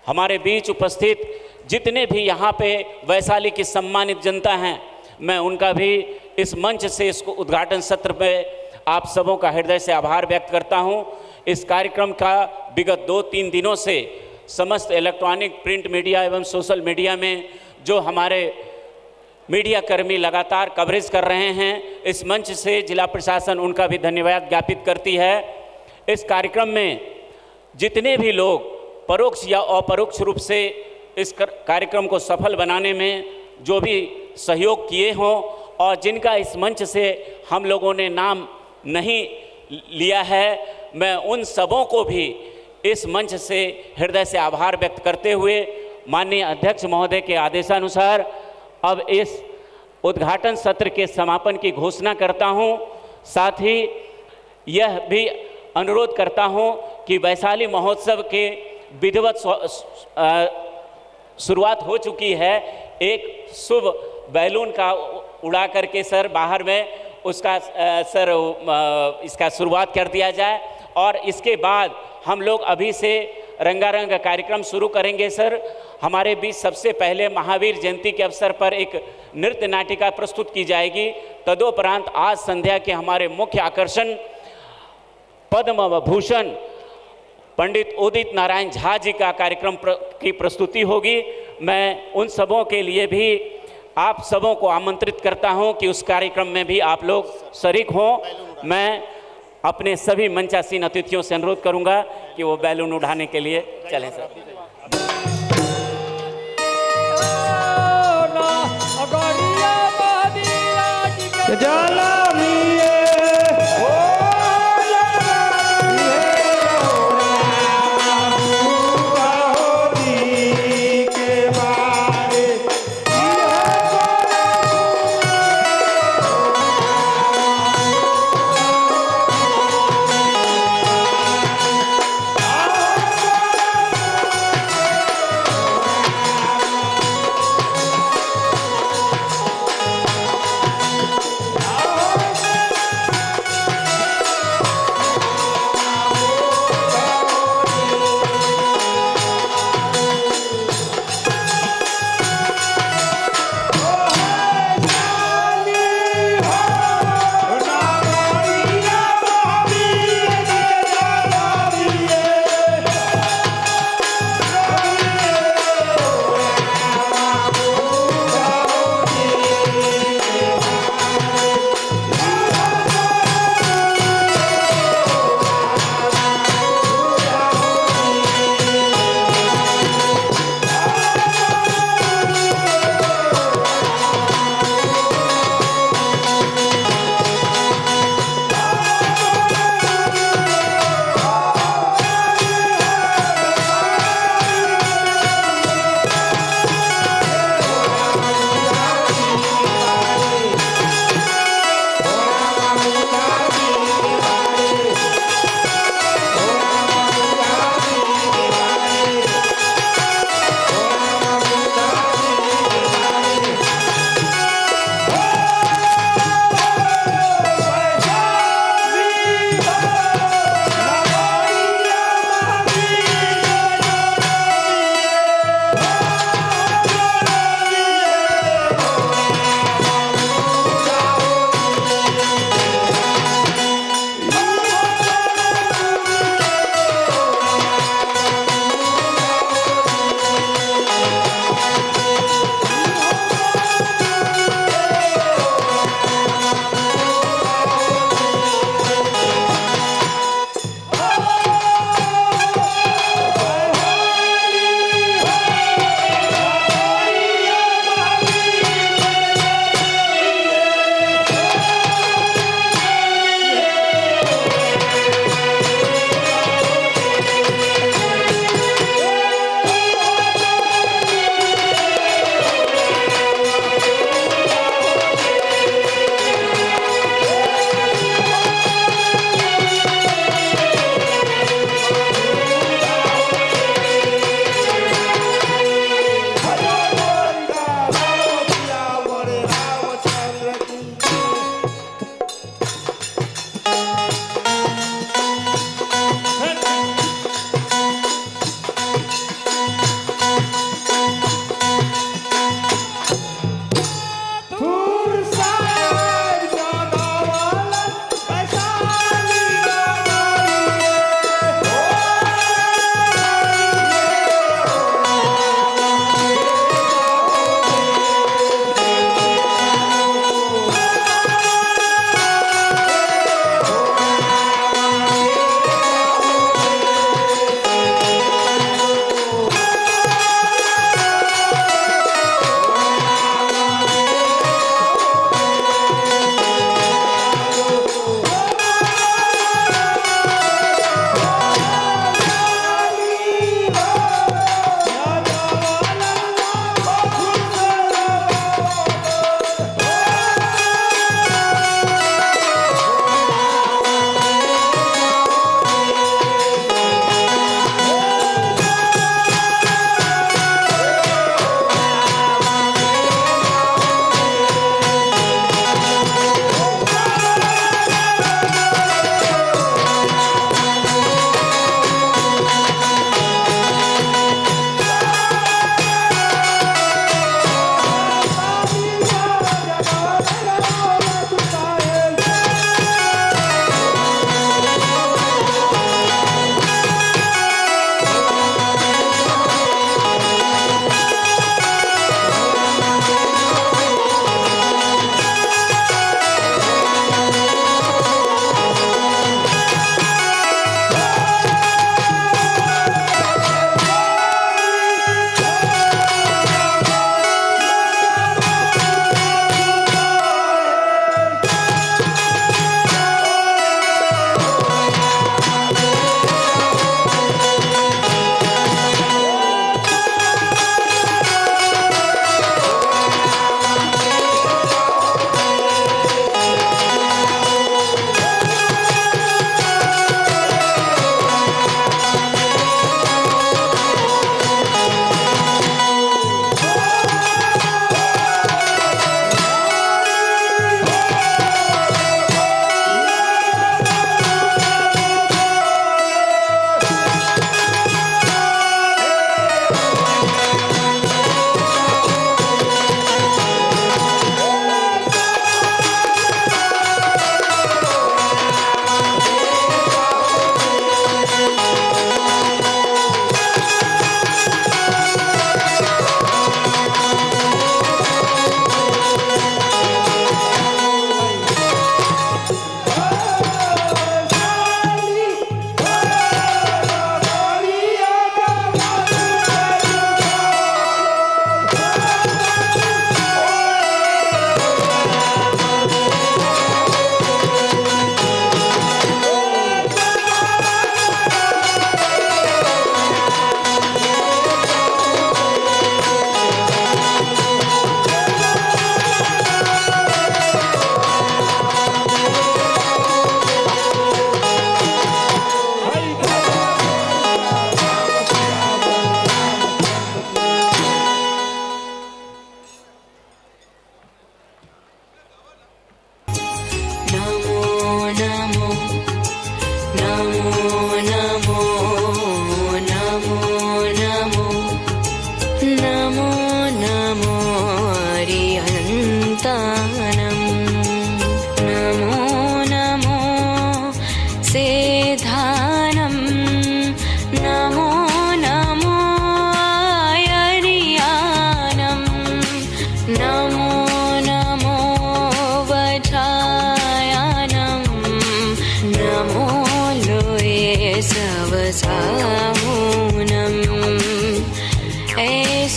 हमारे बीच उपस्थित जितने भी यहाँ पे वैशाली की सम्मानित जनता हैं, मैं उनका भी इस मंच से इस उद्घाटन सत्र में आप सबों का हृदय से आभार व्यक्त करता हूँ। इस कार्यक्रम का विगत 2-3 दिनों से समस्त इलेक्ट्रॉनिक प्रिंट मीडिया एवं सोशल मीडिया में जो हमारे मीडिया कर्मी लगातार कवरेज कर रहे हैं, इस मंच से जिला प्रशासन उनका भी धन्यवाद ज्ञापित करती है। इस कार्यक्रम में जितने भी लोग परोक्ष या अपरोक्ष रूप से इस कार्यक्रम को सफल बनाने में जो भी सहयोग किए हों, और जिनका इस मंच से हम लोगों ने नाम नहीं लिया है, मैं उन सबों को भी इस मंच से हृदय से आभार व्यक्त करते हुए माननीय अध्यक्ष महोदय के आदेशानुसार अब इस उद्घाटन सत्र के समापन की घोषणा करता हूं। साथ ही यह भी अनुरोध करता हूं कि वैशाली महोत्सव के विधिवत शुरुआत हो चुकी है। एक शुभ बैलून का उड़ा करके सर बाहर में उसका सर इसका शुरुआत कर दिया जाए और इसके बाद हम लोग अभी से रंगारंग कार्यक्रम शुरू करेंगे। सर हमारे बीच सबसे पहले महावीर जयंती के अवसर पर एक नृत्य नाटिका प्रस्तुत की जाएगी। तदोपरांत आज संध्या के हमारे मुख्य आकर्षण पद्म भूषण पंडित उदित नारायण झा जी का कार्यक्रम की प्रस्तुति होगी। मैं उन सबों के लिए भी आप सबों को आमंत्रित करता हूं कि उस कार्यक्रम में भी आप लोग शरीक हों। मैं अपने सभी मंचासीन अतिथियों से अनुरोध करूंगा कि वो बैलून उठाने के लिए चलें। सर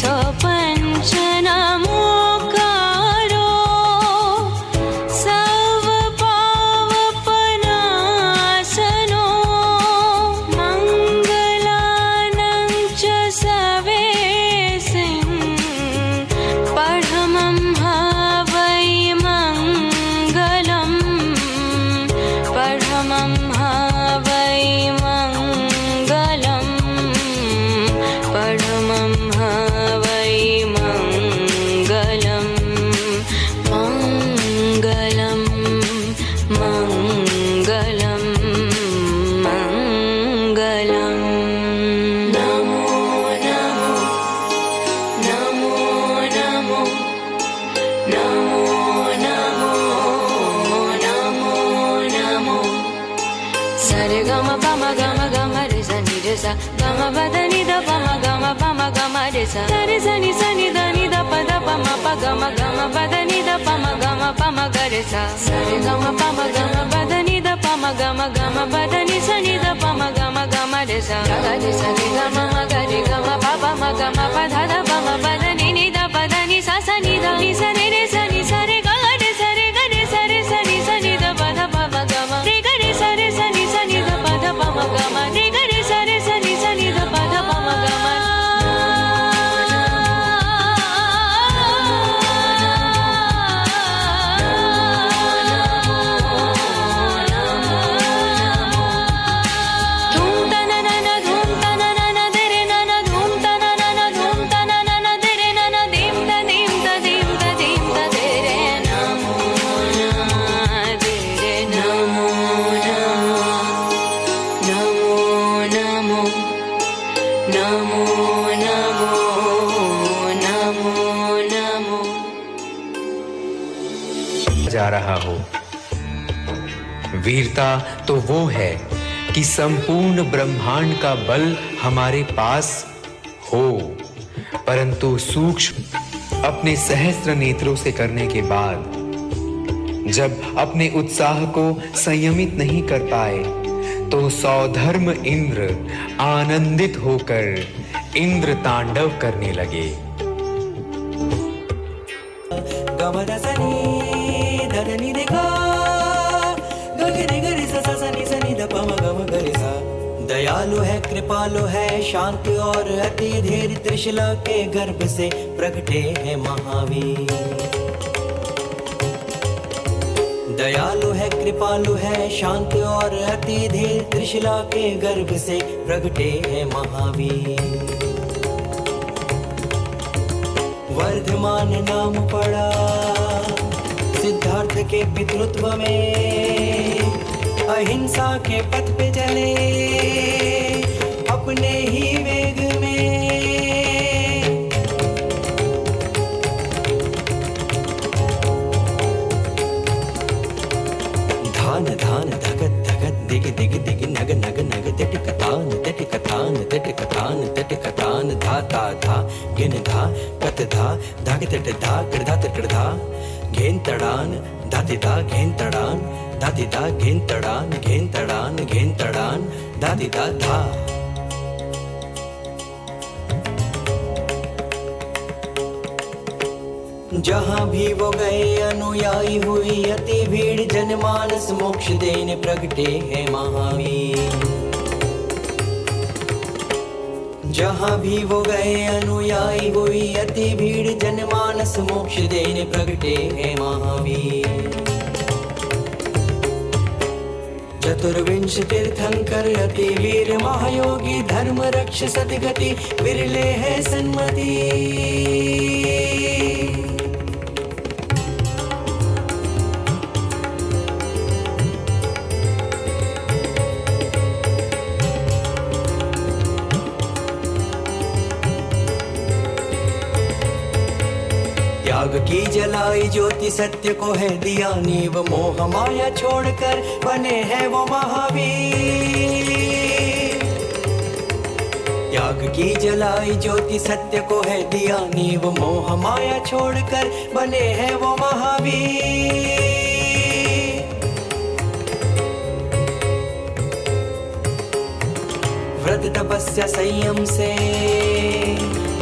स्वपञ्च नमोकारो सर्वपावपनाशनो मङ्गलानं च सवेसिं परमं हवै मङ्गलम् परमं हवै मङ्गलम् परमं हवै मङ्गलम् मङ्गलं मङ्गलं मङ्गलं नमो नमो नमो नमो नमो नमो नमो सरे गम पम गम गम रे सनि रे सा गम बदनि द पम गम रे सा सरे सनि सनि द नि द प द पम प गम बदनि द पम ग रे सा सरे गम पम गम बदनि द पम बदनि सनि द पम रे सा ग रे सा रे गम म ग रे गम प प म गम प ध द पम बदनि नि द प द नि सा सा नि द नि सा रे रे सा नि सा रे ग रे सा रे ग रे सा रे सा नि द प ध प म गम रे ग रे सा रे सा नि द प ध प म गम रे ग रे सा रे सा नि द प ध प म गम जा रहा हो। वीरता तो वो है कि संपूर्ण ब्रह्मांड का बल हमारे पास हो, परंतु सूक्ष्म अपने सहस्त्र नेत्रों से करने के बाद जब अपने उत्साह को संयमित नहीं कर पाए तो सौधर्म इंद्र आनंदित होकर इंद्र तांडव करने लगे। दयालु है कृपालु है शांत और अति धीर त्रिशला के गर्भ से प्रगटे हैं महावीर। दयालु है कृपालु है शांत और अति धीर त्रिशला के गर्भ से प्रगटे हैं महावीर। वर्धमान नाम पड़ा सिद्धार्थ के पितृत्व में, अहिंसा के पथ पे चले अपने ही वेग में। धान धान धगत धगत दिग दिग दिग नग नग नग तिट कतान तिट कतान तिट कतान तिट कतान धा ता धा गिन धा कत धा धाग तिट धा कृधा तिट धा घेन तड़ान दाति धा घेन तड़ान दाति दा घेन तड़ान घेन तड़ान घेन तड़ान दाति दा धा। जहाँ भी वो गए अनुयायी हुई अति भीड़, जनमानस मोक्ष देने प्रगटे हैं महावीर। जहाँ भी वो गए अनुयायी हुई अति भीड़, जनमानस मोक्ष देने प्रगटे हैं महावीर। चतुर्विंश तीर्थंकर अति वीर महायोगी, धर्म रक्ष सदगति विरले है सन्मति। त्याग की जलाई ज्योति सत्य को है दिया नीव, मोह माया छोड़कर बने हैं वो महावीर। त्याग की जलाई ज्योति सत्य को है दिया नीव, मोह माया छोड़कर बने हैं वो महावीर। व्रत तपस्या संयम से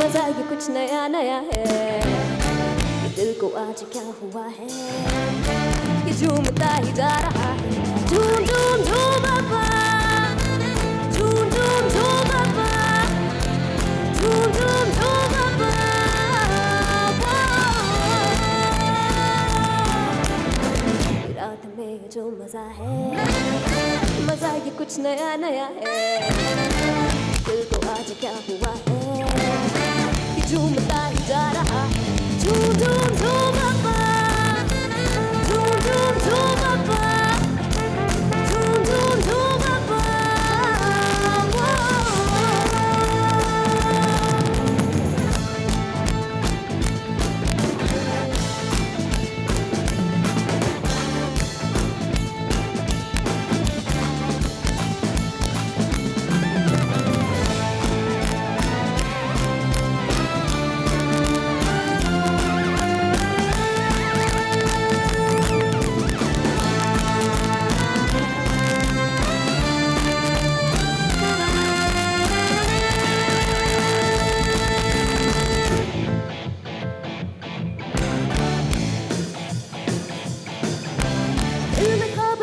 मजा ये कुछ नया नया है, दिल को आज क्या हुआ है कि झूमता ही जा रहा है। झूम झूम झूम बाबा, झूम झूम झूम बाबा, झूम झूम झूम बाबा। रात में जो मजा है, मजा ये कुछ नया नया है, दिल को आज क्या हुआ है कि झूमता ही जा रहा है। झूम झूम झूम बाबा, झूम झूम झूम बाबा, झूम झूम झूम बाबा।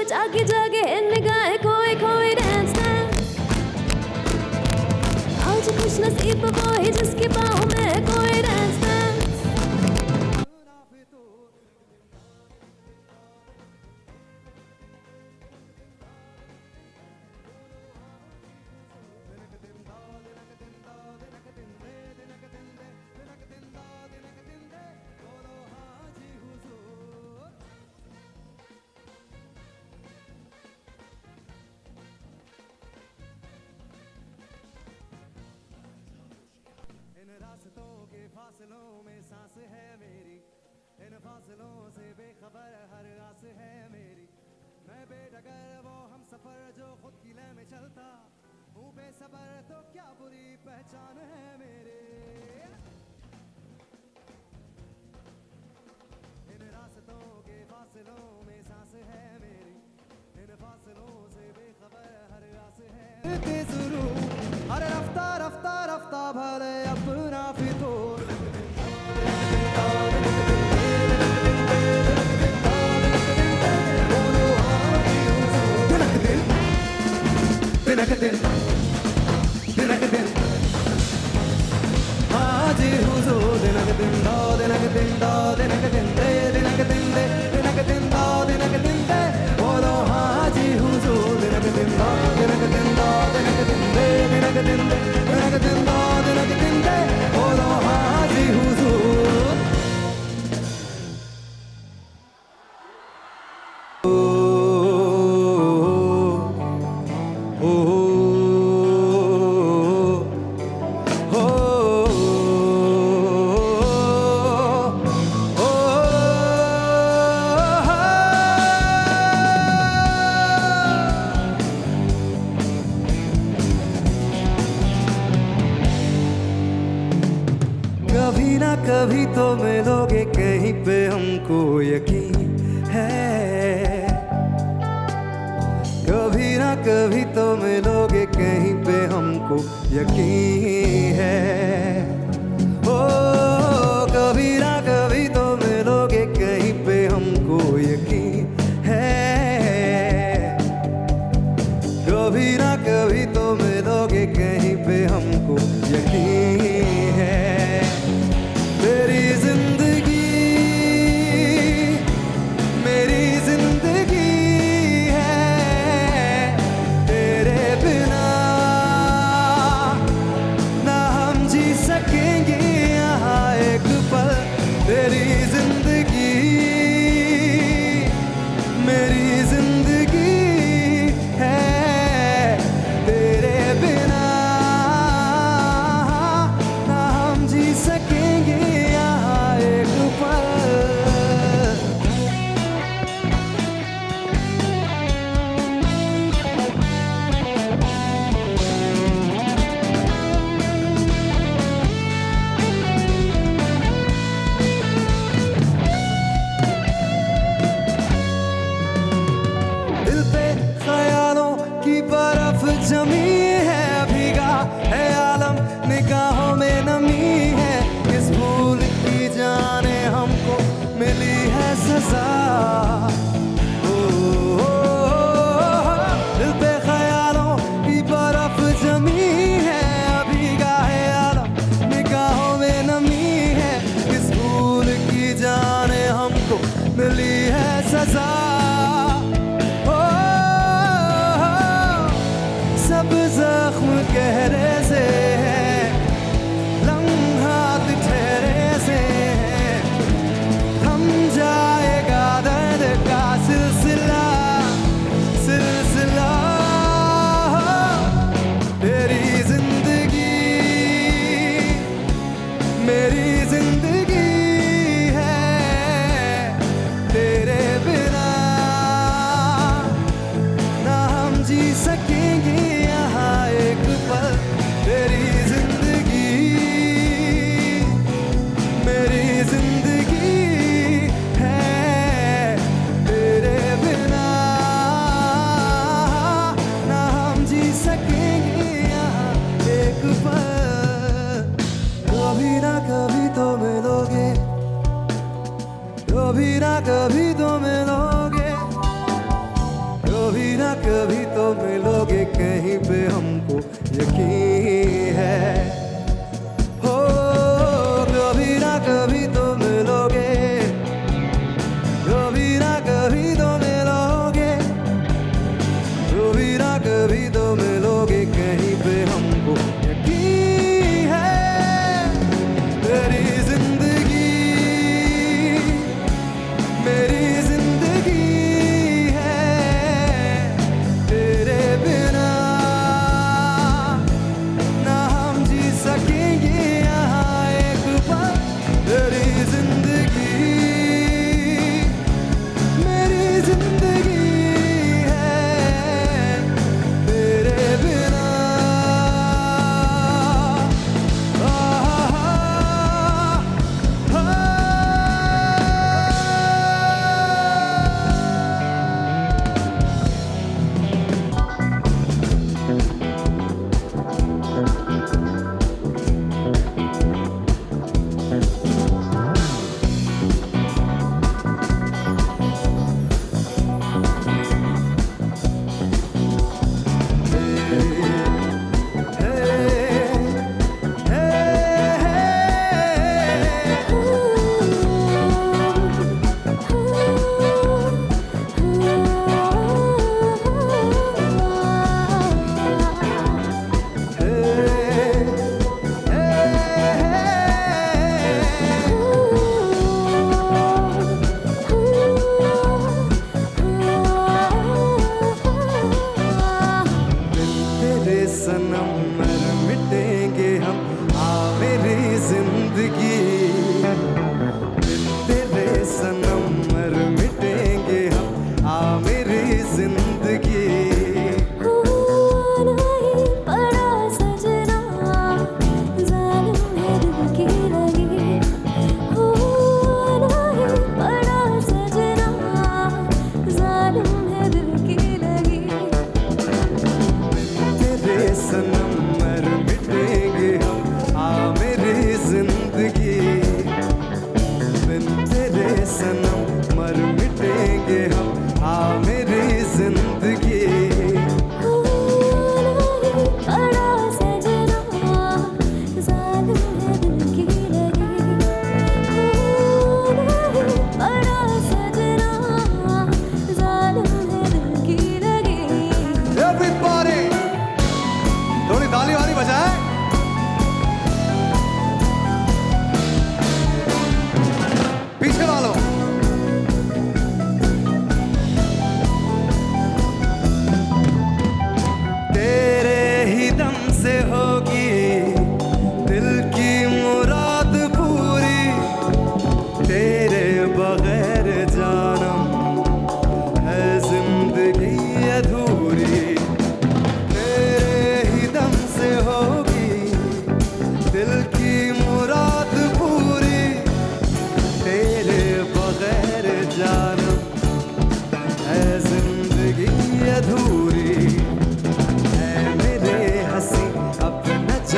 जागे जागे निगाहें खोए खोए डांस आज खुश नसीब वो है जिसके पाँव में कोई डांस। फासलों में सांस है मेरी, इन फासलों से बेखबर हर आस है मेरी। मैं बेडगर वो हम सफर जो खुद की लय में चलता हूँ बेसबर, तो क्या बुरी पहचान है मेरे। इन रास्तों के फासलों में सांस है मेरी, इन फासलों से बेखबर हर आस है। तेज रूह अरे रफ्ता रफ्ता रफ्ता भले अपना फितूर, आज हुजूर दिनक दिन दो दिनक दिन दो दिनक दिन दे दिनक दिन दे दिनक दिन दो दिनक दिन दे बोलो हाजी हुजूर दिनक दिन दो दिनक दिन दो दिनक दिन दे दिनक दिन दे। दिनक दिन दो दिनक दिन दे बोलो हाजी हुजूर कभी ना कभी तो मिलोगे कहीं पे हमको यकीन है कभी ना कभी तो मिलोगे कहीं पे हमको यकीन है ओ कभी ना कभी तो मिलोगे कहीं पे हमको यकीन है कभी ना कभी तो मिलोगे कहीं पे हमको यकीन है मेरी जिंदगी है तेरे बिना ना हम जी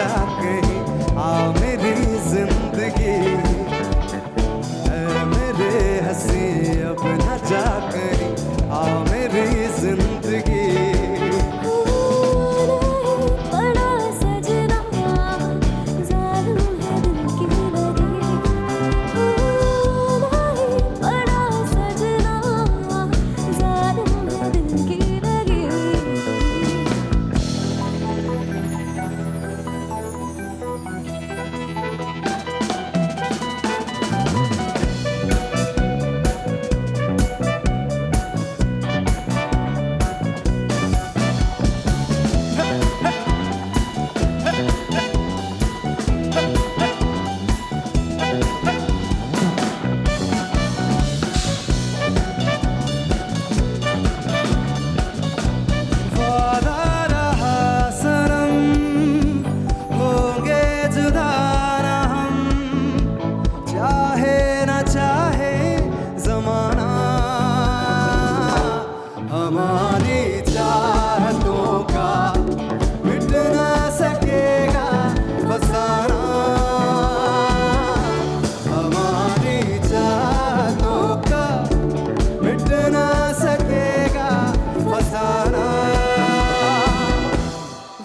जा कहीं, आ मेरी जिंदगी, ऐ मेरे हंसी अब न जा कहीं, आ मेरी जिंदगी। बड़ा सजना जालिम है दिल की लगी, बड़ा सजना जालिम है दिल की लगी। वादा रहा सनम, होंगे जुदा न हम, चाहे न चाहे जमाना, हमारी चाहतों का मिट न सकेगा फसाना, हमारी चाहतों का मिट न सकेगा फसाना।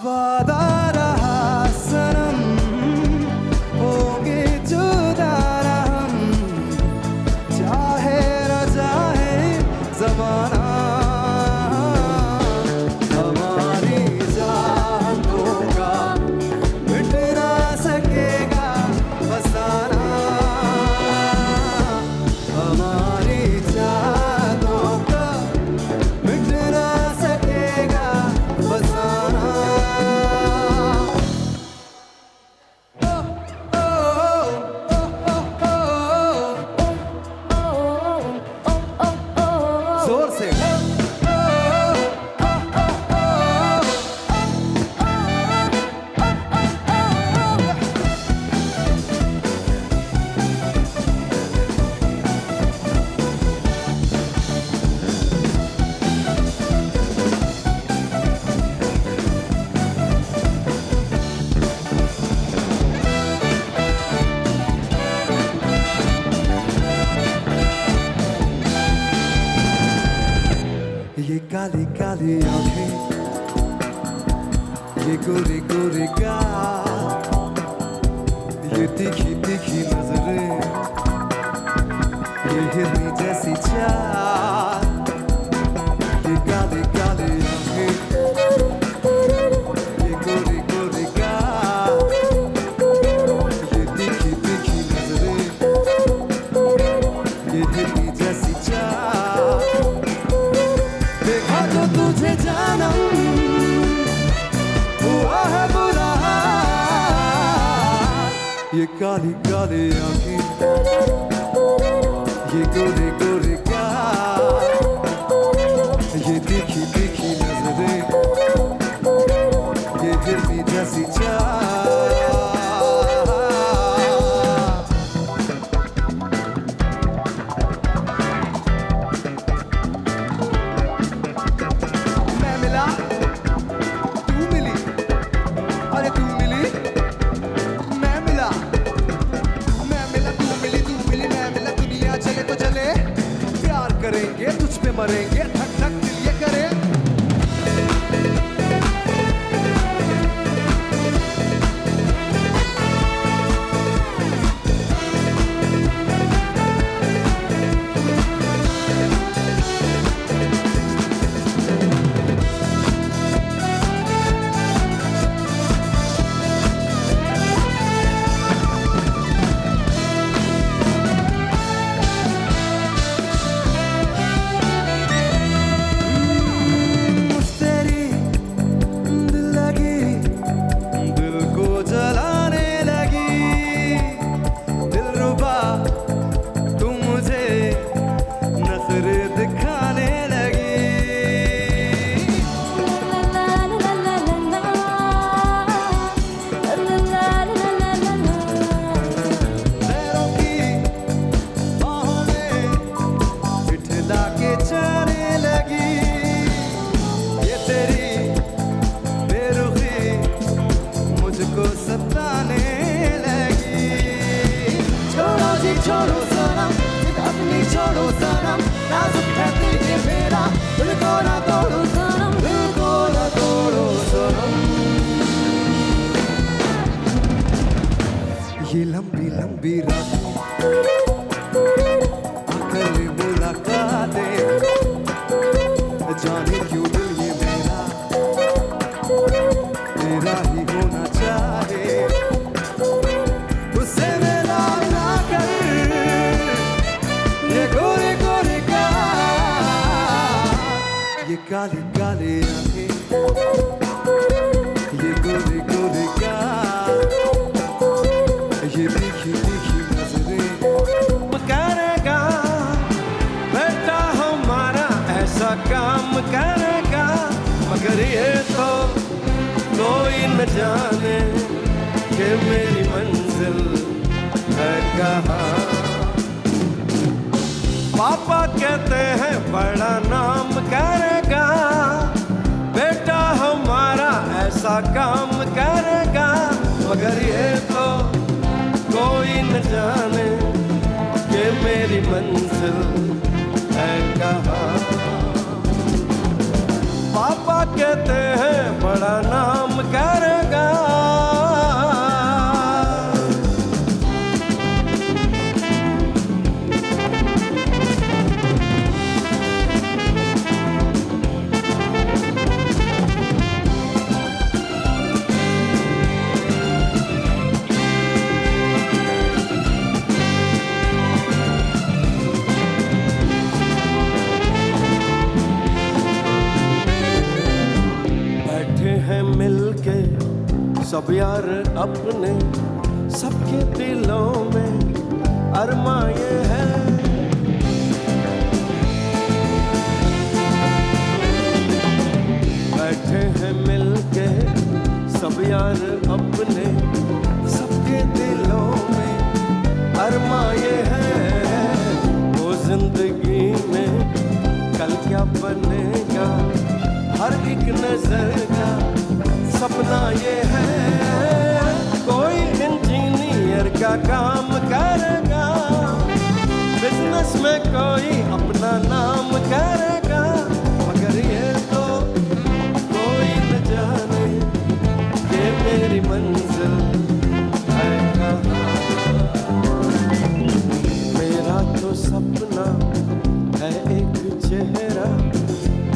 वादा रहा सनम, होंगे जुदा न हम, चाहे न चाहे जमाना, हमारी चाहतों का मिट न सकेगा फसाना, हमारी चाहतों का मिट न सकेगा फसाना। जोर से ये काली काली आंखें, ये गोरे गोरे गाल, ये तीखी तीखी नजरें, ये हिरनी जैसी चाल, ये काली काली आंखें, ये गोरे गोरे गाल, ये तीखी तीखी नजरें, ये हिरनी जैसी चाल, देखा तो तुझे जानम हुआ है बुरा हाल। ये काली काली आंखें, ये गोरे गोरे गाल, ये तीखी तीखी नजरें, ये हिरनी जैसी चाल। मैं मिला, तू मिली, अरे तू मिली, मैं मिला, तू मिली, मैं मिला, दुनिया चले तो चले, प्यार करेंगे तुझ पे मरेंगे, धक धक दिल ये करे। ये लंबी लंबी रातें आकर ले मुलाकातें, जाने क्यों दिल ये मेरा तेरा ही होना चाहे। उससे मेरा ना कर ये गोरे गोरे का, ये काले काले आंखें, ये गोरे गोरे का, ये तीखी तीखी नजरें। करेगा बेटा हमारा ऐसा काम करेगा, मगर ये तो कोई न जाने कि मेरी मंजिल है कहाँ। पापा कहते हैं बड़ा नाम करेगा, बेटा हमारा ऐसा काम करेगा, मगर ये तो कोई न जाने कि मेरी मंजिल है कहाँ। पापा कहते हैं बड़ा नाम करेगा। मिलके सब यार अपने, सबके दिलों में अरमा ये है। बैठे हैं मिलके सब यार अपने, सबके दिलों में अरमा ये है। वो जिंदगी में कल क्या बनेगा, हर एक नजर का सपना ये है। कोई इंजीनियर का काम करेगा, बिजनेस में कोई अपना नाम करेगा, मगर ये तो कोई न जाने कि मेरी मंजिल है कहाँ। मेरा तो सपना है एक चेहरा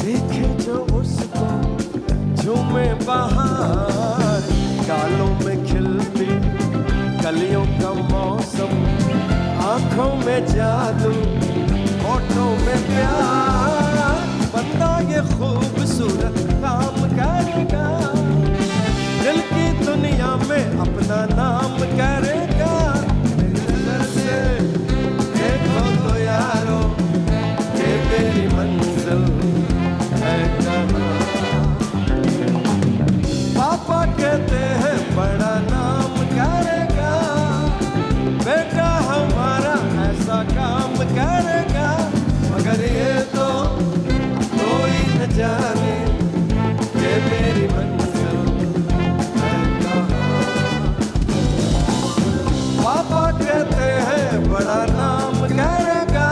देखे जो उसको झूमे बाहर, गालों में खिलती कलियों का मौसम, आंखों में जादू होठों में प्यार। बंदा ये खूबसूरत काम करेगा, दिल की दुनिया में अपना नाम करेगा। नजर से देखो तो यारो ये मेरी मंजिल है कहाँ। पापा कहते हैं बड़ा नाम करेगा, बेटा हमारा ऐसा काम करेगा, मगर ये तो कोई न जाने कि मेरी मंजिल है कहाँ। पापा कहते हैं बड़ा नाम करेगा।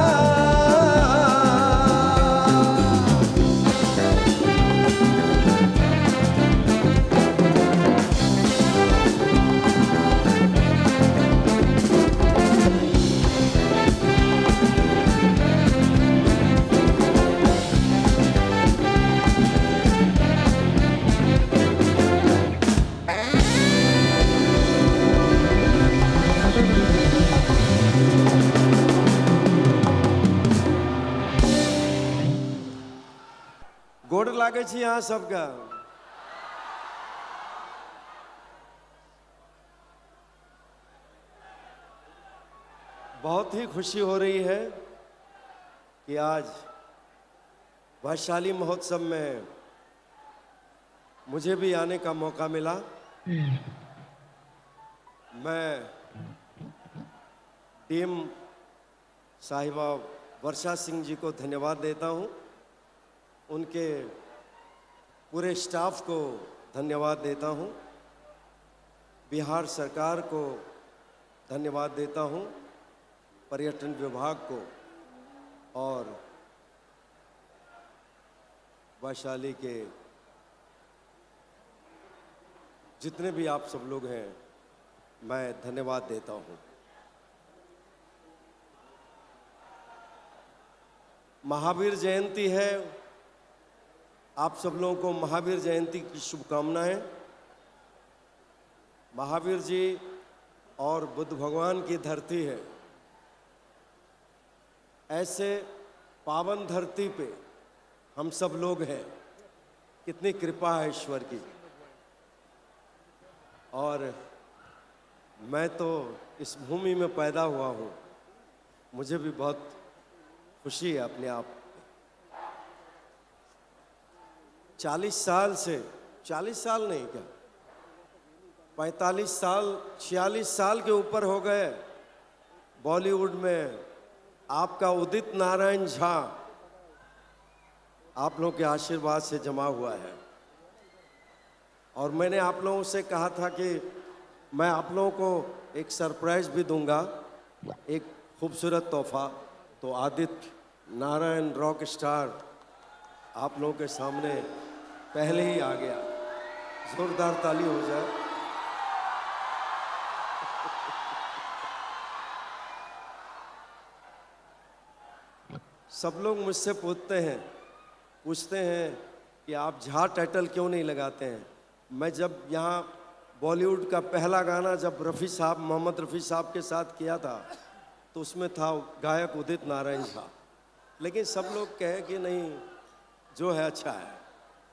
गोड़ लागे छी यहाँ सबका। बहुत ही खुशी हो रही है कि आज वैशाली महोत्सव में मुझे भी आने का मौका मिला। मैं टीम साहिबा वर्षा सिंह जी को धन्यवाद देता हूँ, उनके पूरे स्टाफ को धन्यवाद देता हूँ, बिहार सरकार को धन्यवाद देता हूँ, पर्यटन विभाग को और वैशाली के जितने भी आप सब लोग हैं मैं धन्यवाद देता हूँ। महावीर जयंती है, आप सब लोगों को महावीर जयंती की शुभकामनाएं। महावीर जी और बुद्ध भगवान की धरती है, ऐसे पावन धरती पे हम सब लोग हैं, कितनी कृपा है ईश्वर की। और मैं तो इस भूमि में पैदा हुआ हूँ, मुझे भी बहुत खुशी है अपने आप। 40 साल से, 40 साल नहीं क्या, 45 साल, 46 साल के ऊपर हो गए बॉलीवुड में आपका उदित नारायण झा आप लोगों के आशीर्वाद से जमा हुआ है। और मैंने आप लोगों से कहा था कि मैं आप लोगों को एक सरप्राइज भी दूंगा, एक खूबसूरत तोहफा। तो आदित्य नारायण रॉक स्टार आप लोगों के सामने पहले ही आ गया। जोरदार ताली हो जाए। सब लोग मुझसे पूछते हैं कि आप झा टाइटल क्यों नहीं लगाते हैं। मैं जब यहाँ बॉलीवुड का पहला गाना जब रफ़ी साहब, मोहम्मद रफ़ी साहब के साथ किया था, तो उसमें था गायक उदित नारायण झा। लेकिन सब लोग कहे कि नहीं, जो है अच्छा है।